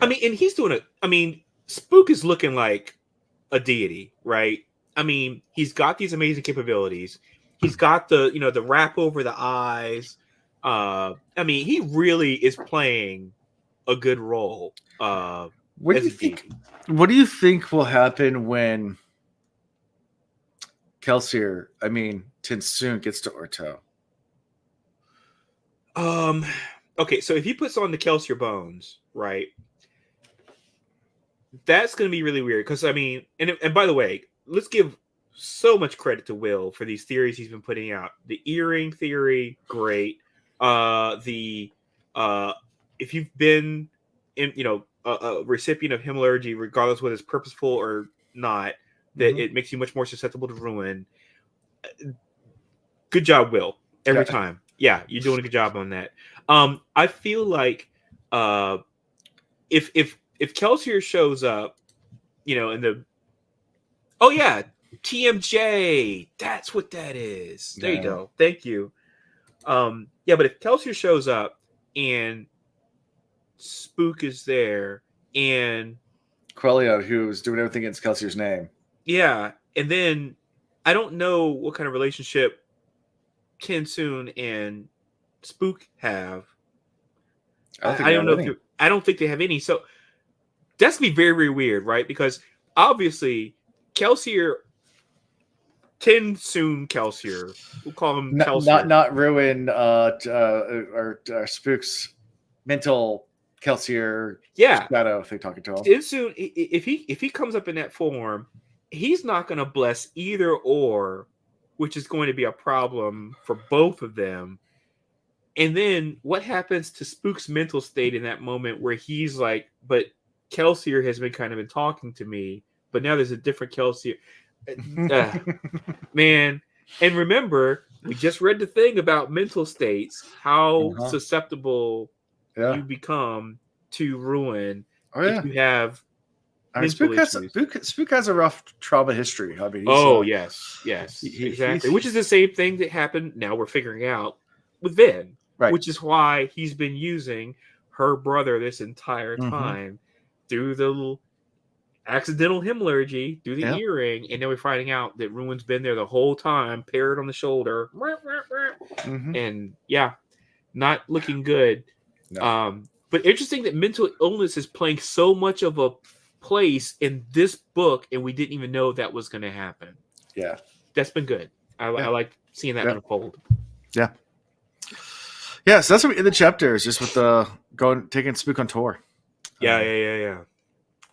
mean, and he's doing it. I mean, Spook is looking like a deity, right? I mean, he's got these amazing capabilities. He's got the wrap over the eyes. I mean, he really is playing a good role. What do you think will happen when TenSoon gets to Orto? Okay, so if he puts on the Kelsier bones, right, that's going to be really weird. Because, I mean, and by the way, let's give so much credit to Will for these theories he's been putting out. The earring theory, great. If you've been a recipient of hemorrhagy, regardless whether it's purposeful or not, that it makes you much more susceptible to ruin. Good job, Will. Every time. Yeah, you're doing a good job on that. I feel like if Kelsier shows up, in the TMJ, that's what that is. There you go. Thank you. But if Kelsier shows up and Spook is there and Quelio, who's doing everything against Kelsier's name. Yeah, and then I don't know what kind of relationship TenSoon and Spook have. I don't know. I don't think they have any. So that's gonna be very, very weird, right? Because obviously, TenSoon Kelsier, we'll call him Kelsier. Not ruin or Spook's mental Kelsier shadow if they're talking to him. TenSoon, if he comes up in that form, he's not going to bless either or, which is going to be a problem for both of them. And then what happens to Spook's mental state in that moment where he's like, but Kelsier has been talking to me, but now there's a different Kelsier. Man. And remember, we just read the thing about mental states, how susceptible you become to ruin Oh yeah. if you have I mean, mental issues. Spook has a rough trauma history. I mean, Yes, exactly. he's Which is the same thing that happened. Now we're figuring out with Vin, right. which is why he's been using her brother this entire time through the little accidental hemorrhage, through the earring, and then we're finding out that Ruin's been there the whole time, parrot on the shoulder, and not looking good. No. But interesting that mental illness is playing so much of a place in this book, and we didn't even know that was going to happen. Yeah, that's been good. I like seeing that unfold. Yeah. So that's what we end the chapter is just with the taking Spook on tour. Yeah.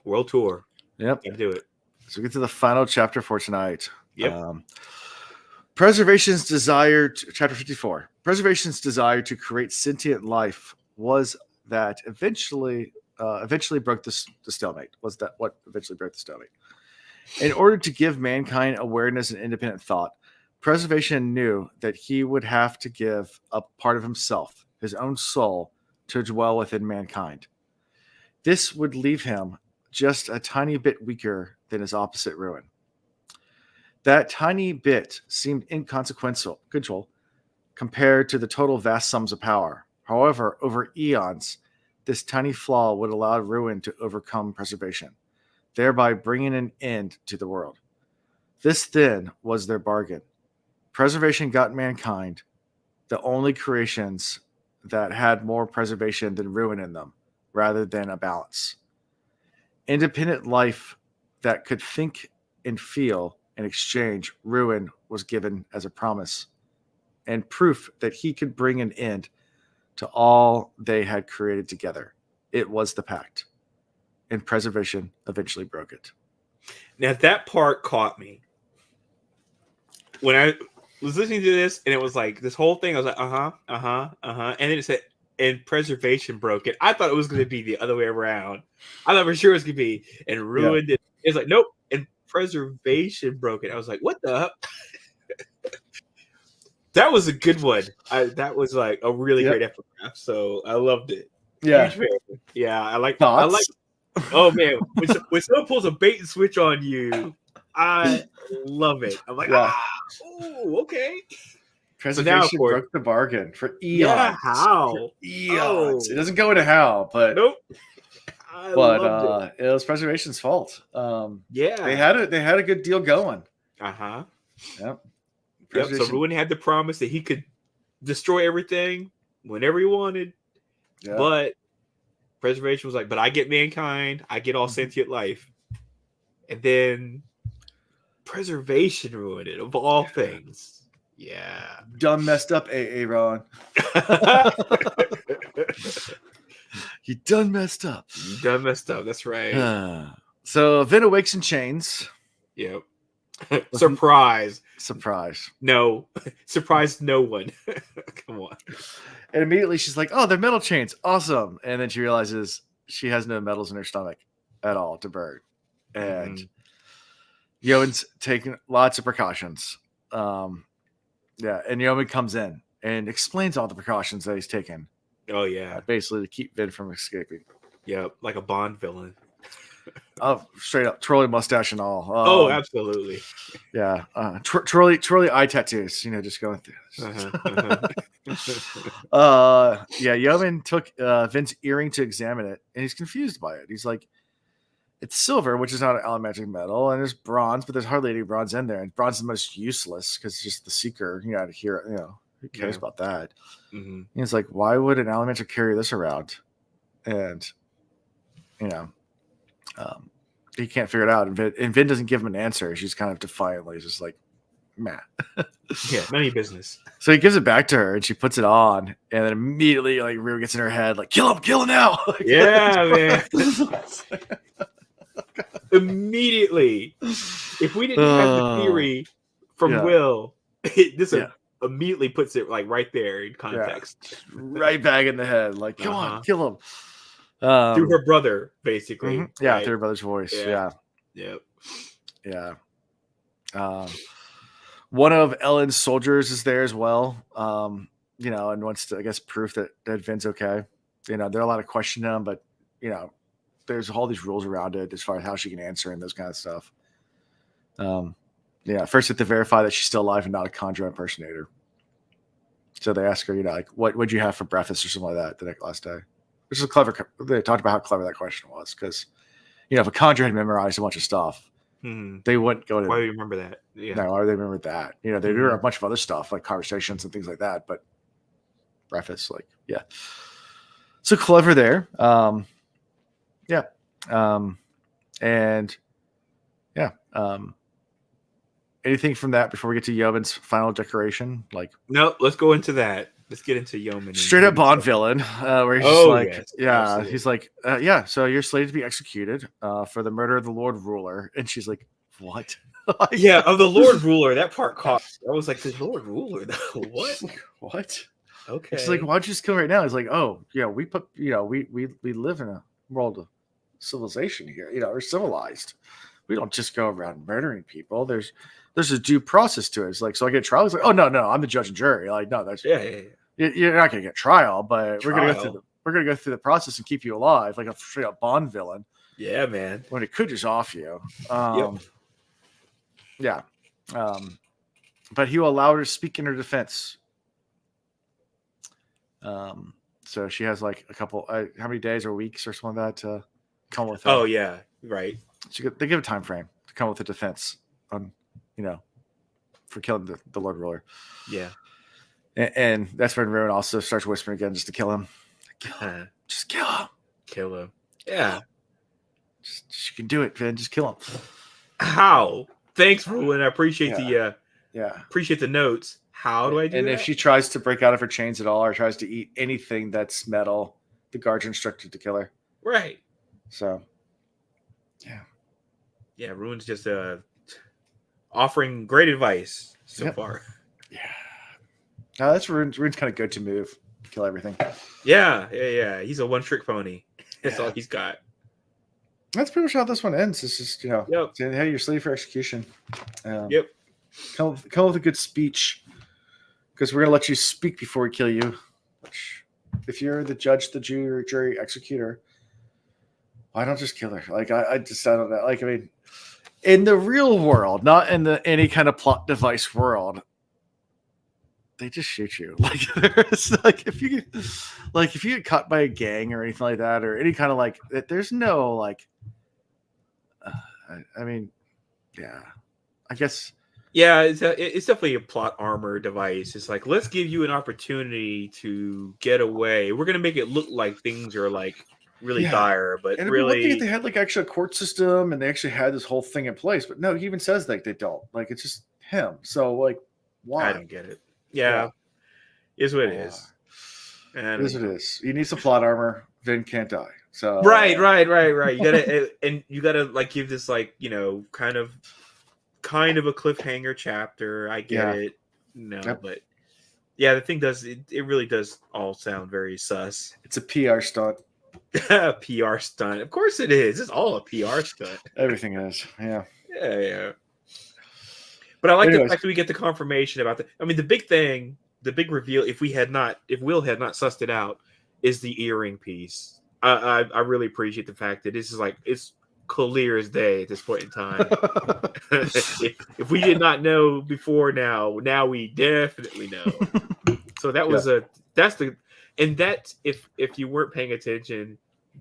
World tour. Yep. Gotta do it. So we get to the final chapter for tonight. Yep. Preservation's desire, chapter 54. Preservation's desire to create sentient life was that eventually broke the stalemate. Was that what eventually broke the stalemate? In order to give mankind awareness and independent thought, Preservation knew that he would have to give up part of himself, his own soul, to dwell within mankind. This would leave him just a tiny bit weaker than his opposite, Ruin. That tiny bit seemed inconsequential compared to the total vast sums of power. However, over eons, this tiny flaw would allow Ruin to overcome Preservation, thereby bringing an end to the world. This then was their bargain. Preservation got mankind, the only creations that had more preservation than Ruin in them, rather than a balance. Independent life that could think and feel. In exchange, Ruin was given as a promise and proof that he could bring an end to all they had created together. It was the pact, and Preservation eventually broke it. Now that part caught me when I was listening to this, and it was like this whole thing. I was like, and then it said, "And Preservation broke it." I thought it was going to be the other way around. I thought for sure it was going to be and ruined it. It's like, nope, and Preservation broke it. I was like, what the? That was a good one. That was like a really great epigraph. So I loved it. Yeah, huge fan. Yeah, I like. Thoughts? I like. Oh man, when someone pulls a bait and switch on you, I love it. I'm like, okay. Preservation broke the bargain for eons. Yeah, how? For eons. It doesn't go into how, but nope. It was Preservation's fault. They had a good deal going. Yep. So Ruin had the promise that he could destroy everything whenever he wanted, but Preservation was like, "But I get mankind, I get all sentient life," and then Preservation ruined it of all things. Yeah, done messed up, Aaron. You done messed up. That's right. So Vin awakes in chains. Yep. Surprise. No. Surprise no one. Come on. And immediately she's like, oh, they're metal chains. Awesome. And then she realizes she has no metals in her stomach at all to burn. And Yeoman's taking lots of precautions. And Yeoman comes in and explains all the precautions that he's taken. Oh, yeah. Basically to keep Vin from escaping. Yep, like a Bond villain. Oh, straight up, trolley mustache and all. Absolutely. Yeah, trolley eye tattoos. Just going through. Yeoman took Vin's earring to examine it, and he's confused by it. He's like, "It's silver, which is not an elemental metal, and there's bronze, but there's hardly any bronze in there. And bronze is the most useless because it's just the seeker. You got to hear it. Who cares about that?" He's like, "Why would an elemental carry this around?" And he can't figure it out, and Vin doesn't give him an answer. She's kind of defiantly just like, "Matt." Yeah, none of your business. So he gives it back to her, and she puts it on, and then immediately, like, Rue gets in her head, like, kill him now. Yeah, man. Immediately, if we didn't have the theory from Will, this immediately puts it like right there in context, right back in the head. Like, come on, kill him. Through her brother, basically. Through her brother's voice. Yep. One of Ellen's soldiers is there as well. And wants to, I guess, proof that Vin's okay. There are a lot of questioning him, but there's all these rules around it as far as how she can answer and those kind of stuff. First they have to verify that she's still alive and not a Conjure impersonator. So they ask her, like, what would you have for breakfast or something like that the last day? Which is a clever. They talked about how clever that question was because, if a Conjure had memorized a bunch of stuff, they wouldn't go to. Why do you remember that? Yeah. No, why do they remember that? They do a bunch of other stuff like conversations and things like that, but breakfast, so clever there. Anything from that before we get to Yeoman's final decoration? No, let's go into that. Let's get into Yeoman. Straight up Bond villain, where he's absolutely. he's like, so you're slated to be executed for the murder of the Lord Ruler, and she's like, what? Of the Lord Ruler. That part caught. I was like, the Lord Ruler. What? What? Okay. She's like, why'd you just kill right now? He's like, oh, we put, we live in a world of civilization here. We're civilized. We don't just go around murdering people. There's a due process to it. It's like, so I get trial. He's like, oh no, I'm the judge and jury. Like, no, that's You're not gonna get trial, but we're gonna go through the process and keep you alive, like a straight up Bond villain. Yeah, man. When it could just off you. Yeah. But he will allow her to speak in her defense. So she has like a couple, how many days or weeks or something like that to come with. Oh yeah, right. They give a time frame to come with a defense on, for killing the Lord Ruler. Yeah. And that's when Rowan also starts whispering again just to kill him. Just kill him. Kill him. Yeah. Just you can do it, Vin. Just kill him. How? Thanks, Rowan. I appreciate appreciate the notes. How do I do and that? If she tries to break out of her chains at all or tries to eat anything that's metal, the guards are instructed to kill her. Right. So, yeah. Yeah, Rowan's just offering great advice so far. Yeah. No, that's Rune's kind of go-to move. Kill everything. Yeah. He's a one-trick pony. That's all he's got. That's pretty much how this one ends. It's just, hey, you're slated for execution. Come with a good speech. Because we're going to let you speak before we kill you. If you're the judge, the jury, executor, why don't just kill her? Like, I don't know. Like, I mean, in the real world, not in any kind of plot device world, they just shoot you. Like, there's if you get caught by a gang or anything like that, or any kind of there's no I mean, yeah, I guess. Yeah, it's definitely a plot armor device. It's like, let's give you an opportunity to get away. We're gonna make it look like things are really dire, but and really, if they had actually a court system and they actually had this whole thing in place. But no, he even says they don't. It's just him. So why? I don't get it. Yeah. Is what it is. And it is what it is. You need some plot armor. Vin can't die. So right. You gotta give this kind of a cliffhanger chapter. I get it. No, but yeah, the thing does it really does all sound very sus. It's a PR stunt. PR stunt. Of course it is. It's all a PR stunt. Everything is. Yeah. Yeah. But I like the fact that we get the confirmation about the big thing. The big reveal, if Will had not sussed it out, is the earring piece. I really appreciate the fact that this is it's clear as day at this point in time. if we did not know before now we definitely know. So that was if you weren't paying attention,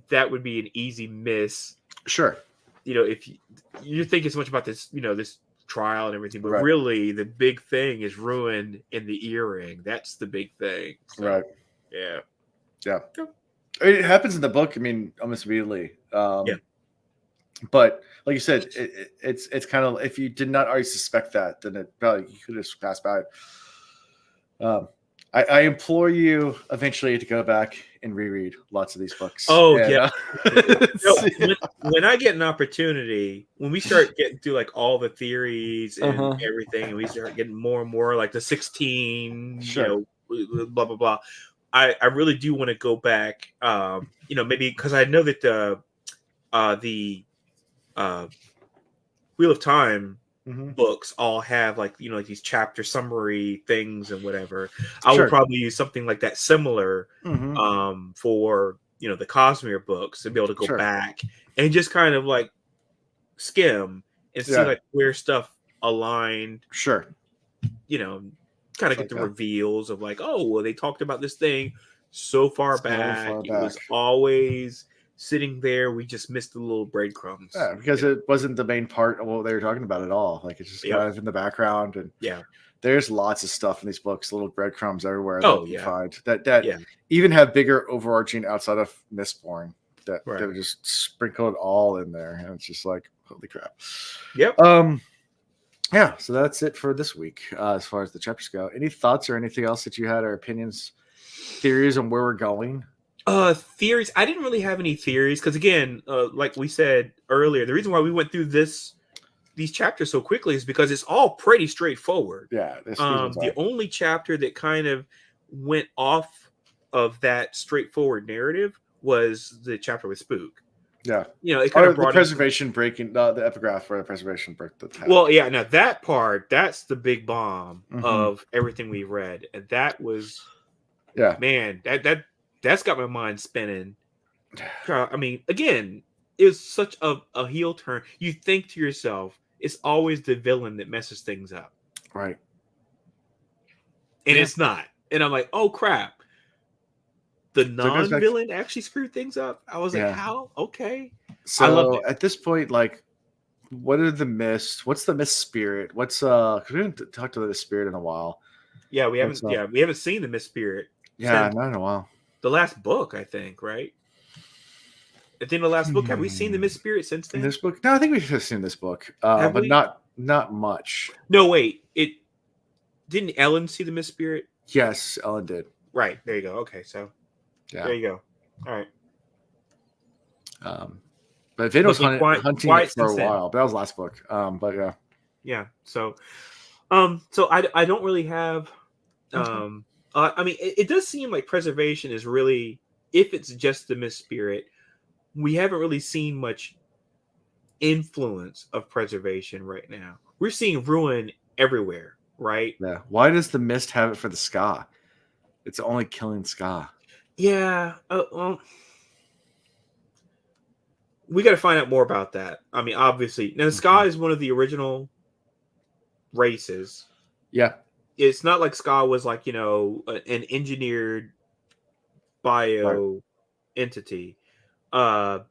that would be an easy miss. Sure. If you think it's much about this, this trial and everything, but really the big thing is ruined in the earring. That's the big thing. So, right. Yeah. It happens in the book. I mean, almost immediately. But like you said, it's kind of, if you did not already suspect that, then it probably you could have passed by it. I implore you eventually to go back and reread lots of these books. Oh, yeah. When I get an opportunity, when we start getting through all the theories and everything, and we start getting more and more the 16, blah, blah, blah. I really do want to go back, maybe because I know that the Wheel of Time books all have these chapter summary things and whatever. I would probably use something like that similar for the Cosmere books and be able to go Sure. back and just kind of like skim and see like where stuff aligned. Sure. Kind of get the reveals of like, oh, well, they talked about this thing so far back. It was always sitting there. We just missed the little breadcrumbs. Yeah, because it wasn't the main part of what they were talking about at all. Like it's just kind of in the background, and there's lots of stuff in these books, little breadcrumbs everywhere that you find that even have bigger overarching outside of Mistborn that they would just sprinkle it all in there, and it's just like holy crap. Yep. Yeah, so that's it for this week as far as the chapters go. Any thoughts or anything else that you had or opinions, theories on where we're going? Theories. I didn't really have any theories because, again, like we said earlier, the reason why we went through these chapters so quickly is because it's all pretty straightforward. Yeah. The only chapter that kind of went off of that straightforward narrative was the chapter with Spook. Yeah, it kind of brought the preservation breaking the epigraph where the preservation broke the tap. Well, yeah, now that part, that's the big bomb of everything we read, and that was, man, that's got my mind spinning. I mean, again, it's such a heel turn. You think to yourself, it's always the villain that messes things up, right? And it's not. And I'm like, oh crap. The non-villain actually screwed things up. I was like, how? Okay. So I loved it. At this point, like, what are the mist? What's the mist spirit? What's because we haven't talked about the spirit in a while. Yeah, we haven't. We haven't seen the mist spirit. Yeah, not in a while. The last book, I think, right? I think the last book. Have we seen the mist spirit since then? In this book? No, I think we've seen this book, but not much. No, wait. Didn't Ellen see the mist spirit? Yes, Ellen did. Right there you go. Okay, so. Yeah. There you go. All right. But Vin was hunting it for a while. But that was last book. But yeah. Yeah. So I don't really have. I mean, it does seem like preservation is really, if it's just the mist spirit, we haven't really seen much influence of preservation right now. We're seeing ruin everywhere, right? Yeah. Why does the mist have it for the Ska? It's only killing Ska. Yeah, well, we got to find out more about that. I mean, obviously, now Ska is one of the original races. Yeah, it's not like Ska was like an engineered bio entity, whereas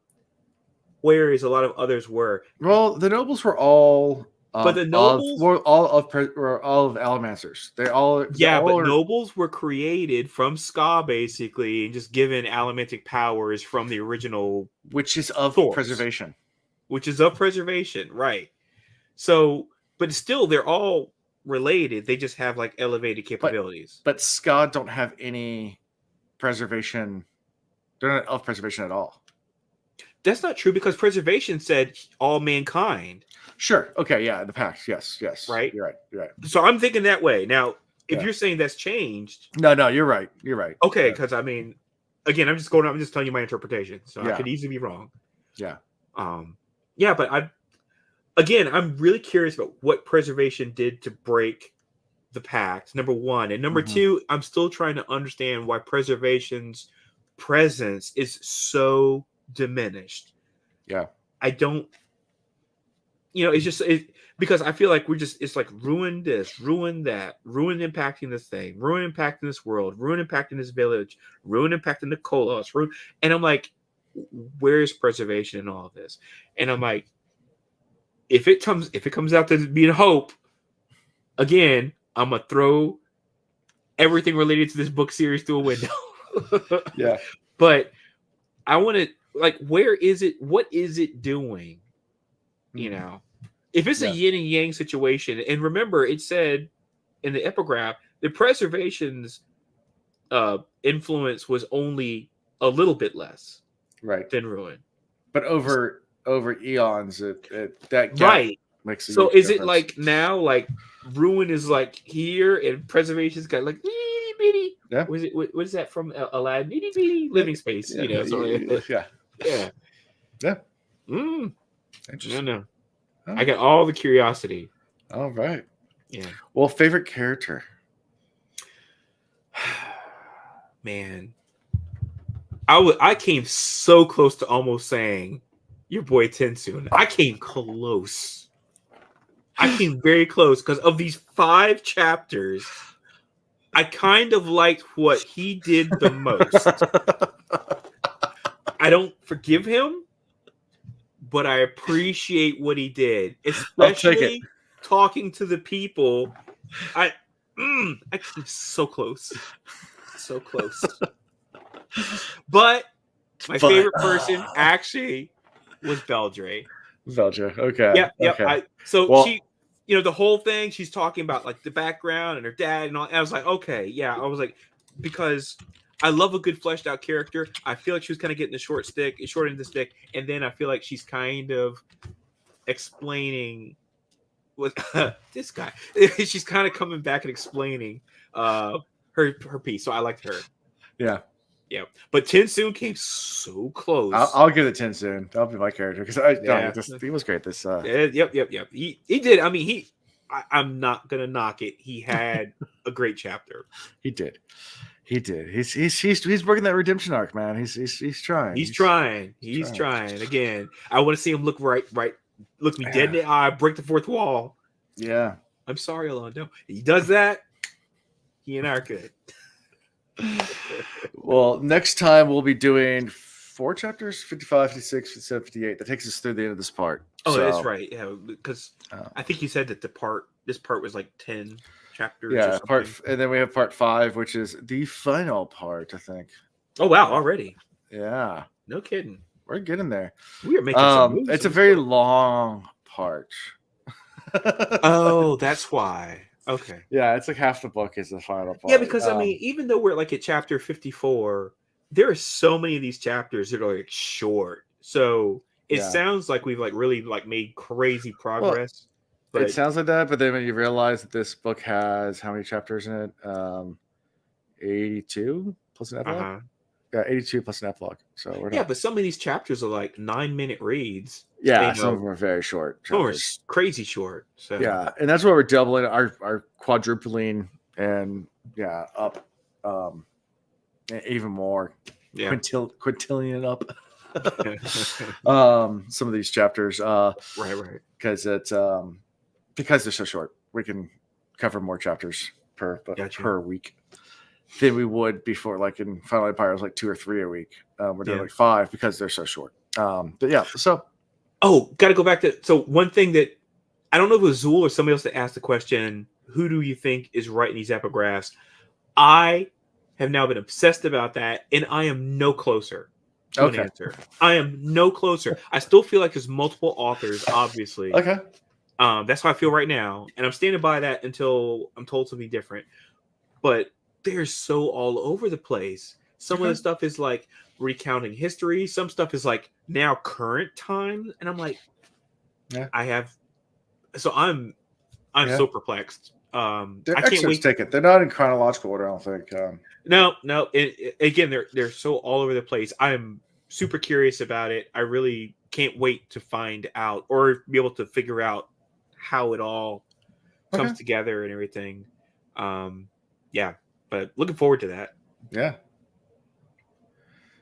a lot of others were. Well, the nobles were all. But the nobles were all of Allomancers. Nobles were created from Ska basically, and just given allomantic powers from the original, which is of preservation. Which is of preservation, right? So, but still, they're all related. They just have like elevated capabilities. But Ska don't have any preservation. They're not of preservation at all. That's not true because preservation said all mankind. Sure. Okay. Yeah. The pact. Yes. Right. You're right. So I'm thinking that way. Now, if you're saying that's changed. No, you're right. Okay. Because I mean, again, I'm just telling you my interpretation. So I could easily be wrong. Yeah. Yeah. But I'm really curious about what preservation did to break the pact. Number one. And number two, I'm still trying to understand why preservation's presence is so diminished. Yeah. I don't. It's just because I feel like it's like ruin this, ruin that, ruin impacting this thing, ruin impacting this world, ruin impacting this village, ruin impacting the Kolos, and I'm like, where's preservation in all of this? And I'm like, if it comes out to being hope, again, I'm gonna throw everything related to this book series through a window. Yeah. But I want to where is it? What is it doing? If it's a yin and yang situation, and remember, it said in the epigraph, the preservation's influence was only a little bit less, right, than ruin. But over eons, that gap makes. So is it like now, like ruin is like here, and preservation's got like itty bitty? Yeah. What is that from Aladdin? Itty bitty living space. Yeah. Yeah. Interesting. No. I got all the curiosity. All right. Yeah. Well, favorite character? Man. I came so close to almost saying your boy TenSoon. I came close. I came very close because of these 5 chapters. I kind of liked what he did the most. I don't forgive him, but I appreciate what he did, especially talking to the people. I came so close. So close. But my favorite person actually was Beldre. Okay. Yep. Okay. She, the whole thing, she's talking about like the background and her dad and all. And I was like, okay, yeah. I was like, because I love a good fleshed out character. I feel like she was kind of getting the short end of the stick, and then I feel like she's kind of explaining what this guy. She's kind of coming back and explaining her piece. So I liked her. Yeah. Yeah, but TenSoon came so close. I'll give it TenSoon. That'll be my character because he was great. This yep. He did. I mean, I'm not gonna knock it. He had a great chapter. He did. He's working that redemption arc, man. He's trying. He's trying. Again, I want to see him look right. Look me dead in the eye. Break the fourth wall. Yeah. I'm sorry, Alondo. He does that. He and I are good. Well, next time we'll be doing 4 chapters, 55, 56, 57, 58. That takes us through the end of this part. Oh, that's right. Yeah, because I think you said that this part was like 10 chapters. Yeah, and then we have part 5, which is the final part, I think. Oh wow, already. Yeah. No kidding. We're getting there. We are making some moves. It's a very long part. Oh, that's why. Okay. Yeah, it's like half the book is the final part. Yeah, because I mean, even though we're like at chapter 54, there are so many of these chapters that are like short. So it sounds like we've like really like made crazy progress. But it sounds like that, but then when you realize that this book has how many chapters in it? 82 plus an epilogue. Yeah, 82 plus an epilogue. So we're but some of these chapters are like 9-minute reads. Yeah, some of them are very short. Some are crazy short. So yeah, and that's why we're doubling our quadrupling and up even more. Yeah. Quintillion up. Some of these chapters. Right. Because it's because they're so short, we can cover more chapters per week than we would before. Like in Final Empire, it was like 2 or 3 a week. We're doing like 5 because they're so short. But yeah, so. Oh, got to go back to one thing that I don't know if it was Zool or somebody else that asked the question, who do you think is writing these epigraphs? I have now been obsessed about that, and I am no closer to an answer. I am no closer. I still feel like there's multiple authors, obviously. Okay. That's how I feel right now, and I'm standing by that until I'm told something different. But they're so all over the place. Some of the stuff is like recounting history. Some stuff is like now current time, and I'm like, I'm so perplexed. They're I can't wait. Take it. They're not in chronological order, I don't think. No. Again, they're so all over the place. I'm super curious about it. I really can't wait to find out or be able to figure out how it all comes together and everything. But looking forward to that.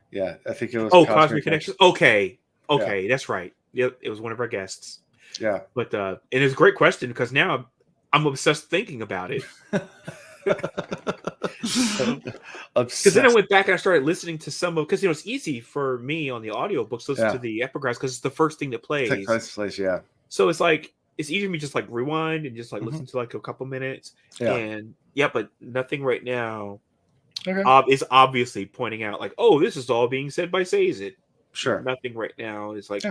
Yeah, I think it was Cosmic Connections. Okay, that's right. Yep, it was one of our guests. Yeah, but and it's a great question because now I'm obsessed thinking about it. Because then I went back and I started listening to some of because it's easy for me on the audiobooks to listen to the epigraphs because it's the first thing that plays. Yeah. So it's like it's easy for me to just like rewind and just like listen to like a couple minutes. And but nothing right now. Is obviously pointing out like, oh, this is all being said by Sazed. Sure. Nothing right now is like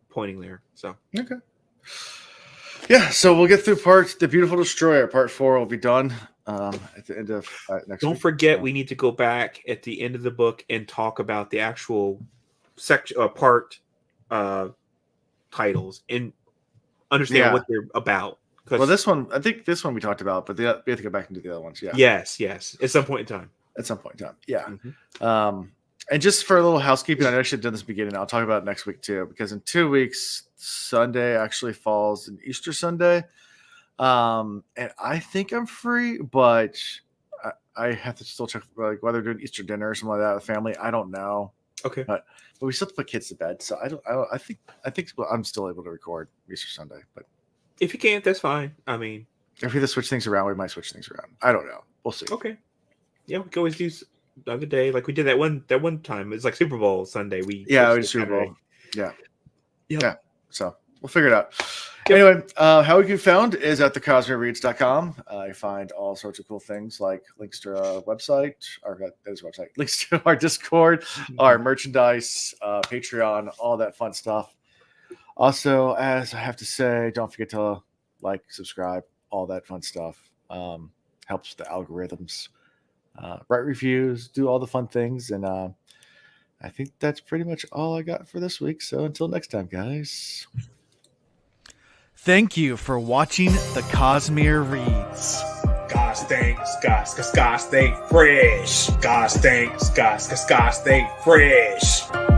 pointing there. So yeah, so we'll get through The Beautiful Destroyer. Part 4 will be done at the end of next Don't week. forget, we need to go back at the end of the book and talk about the actual part titles and understand what they're about. Well, this one, I think this one we talked about, but we have to go back and do the other ones. Yeah. Yes. At some point in time. Yeah. And just for a little housekeeping, I know I should have done this beginning. I'll talk about it next week too, because in 2 weeks, Sunday actually falls in Easter Sunday. And I think I'm free, but I have to still check like whether doing Easter dinner or something like that with family. I don't know. Okay. But we still have to put kids to bed, so I think I'm still able to record Easter Sunday. But if you can't, that's fine. I mean, if we either switch things around, we might switch things around. I don't know. We'll see. Okay. Yeah, we can always do the other day, like we did that one time. It's like Super Bowl Sunday. We did Super Bowl. Yeah. Yeah. So we'll figure it out. Anyway, how we can be found is at thecosmereads.com. You find all sorts of cool things like links to our website, links to our Discord, our merchandise, Patreon, all that fun stuff. Also, as I have to say, don't forget to like, subscribe, all that fun stuff. Helps the algorithms. Write reviews, do all the fun things, and I think that's pretty much all I got for this week. So until next time, guys. Thank you for watching the Cosmere Reads. Gosh dang, gosh dang fresh. Gosh dang, gosh dang fresh.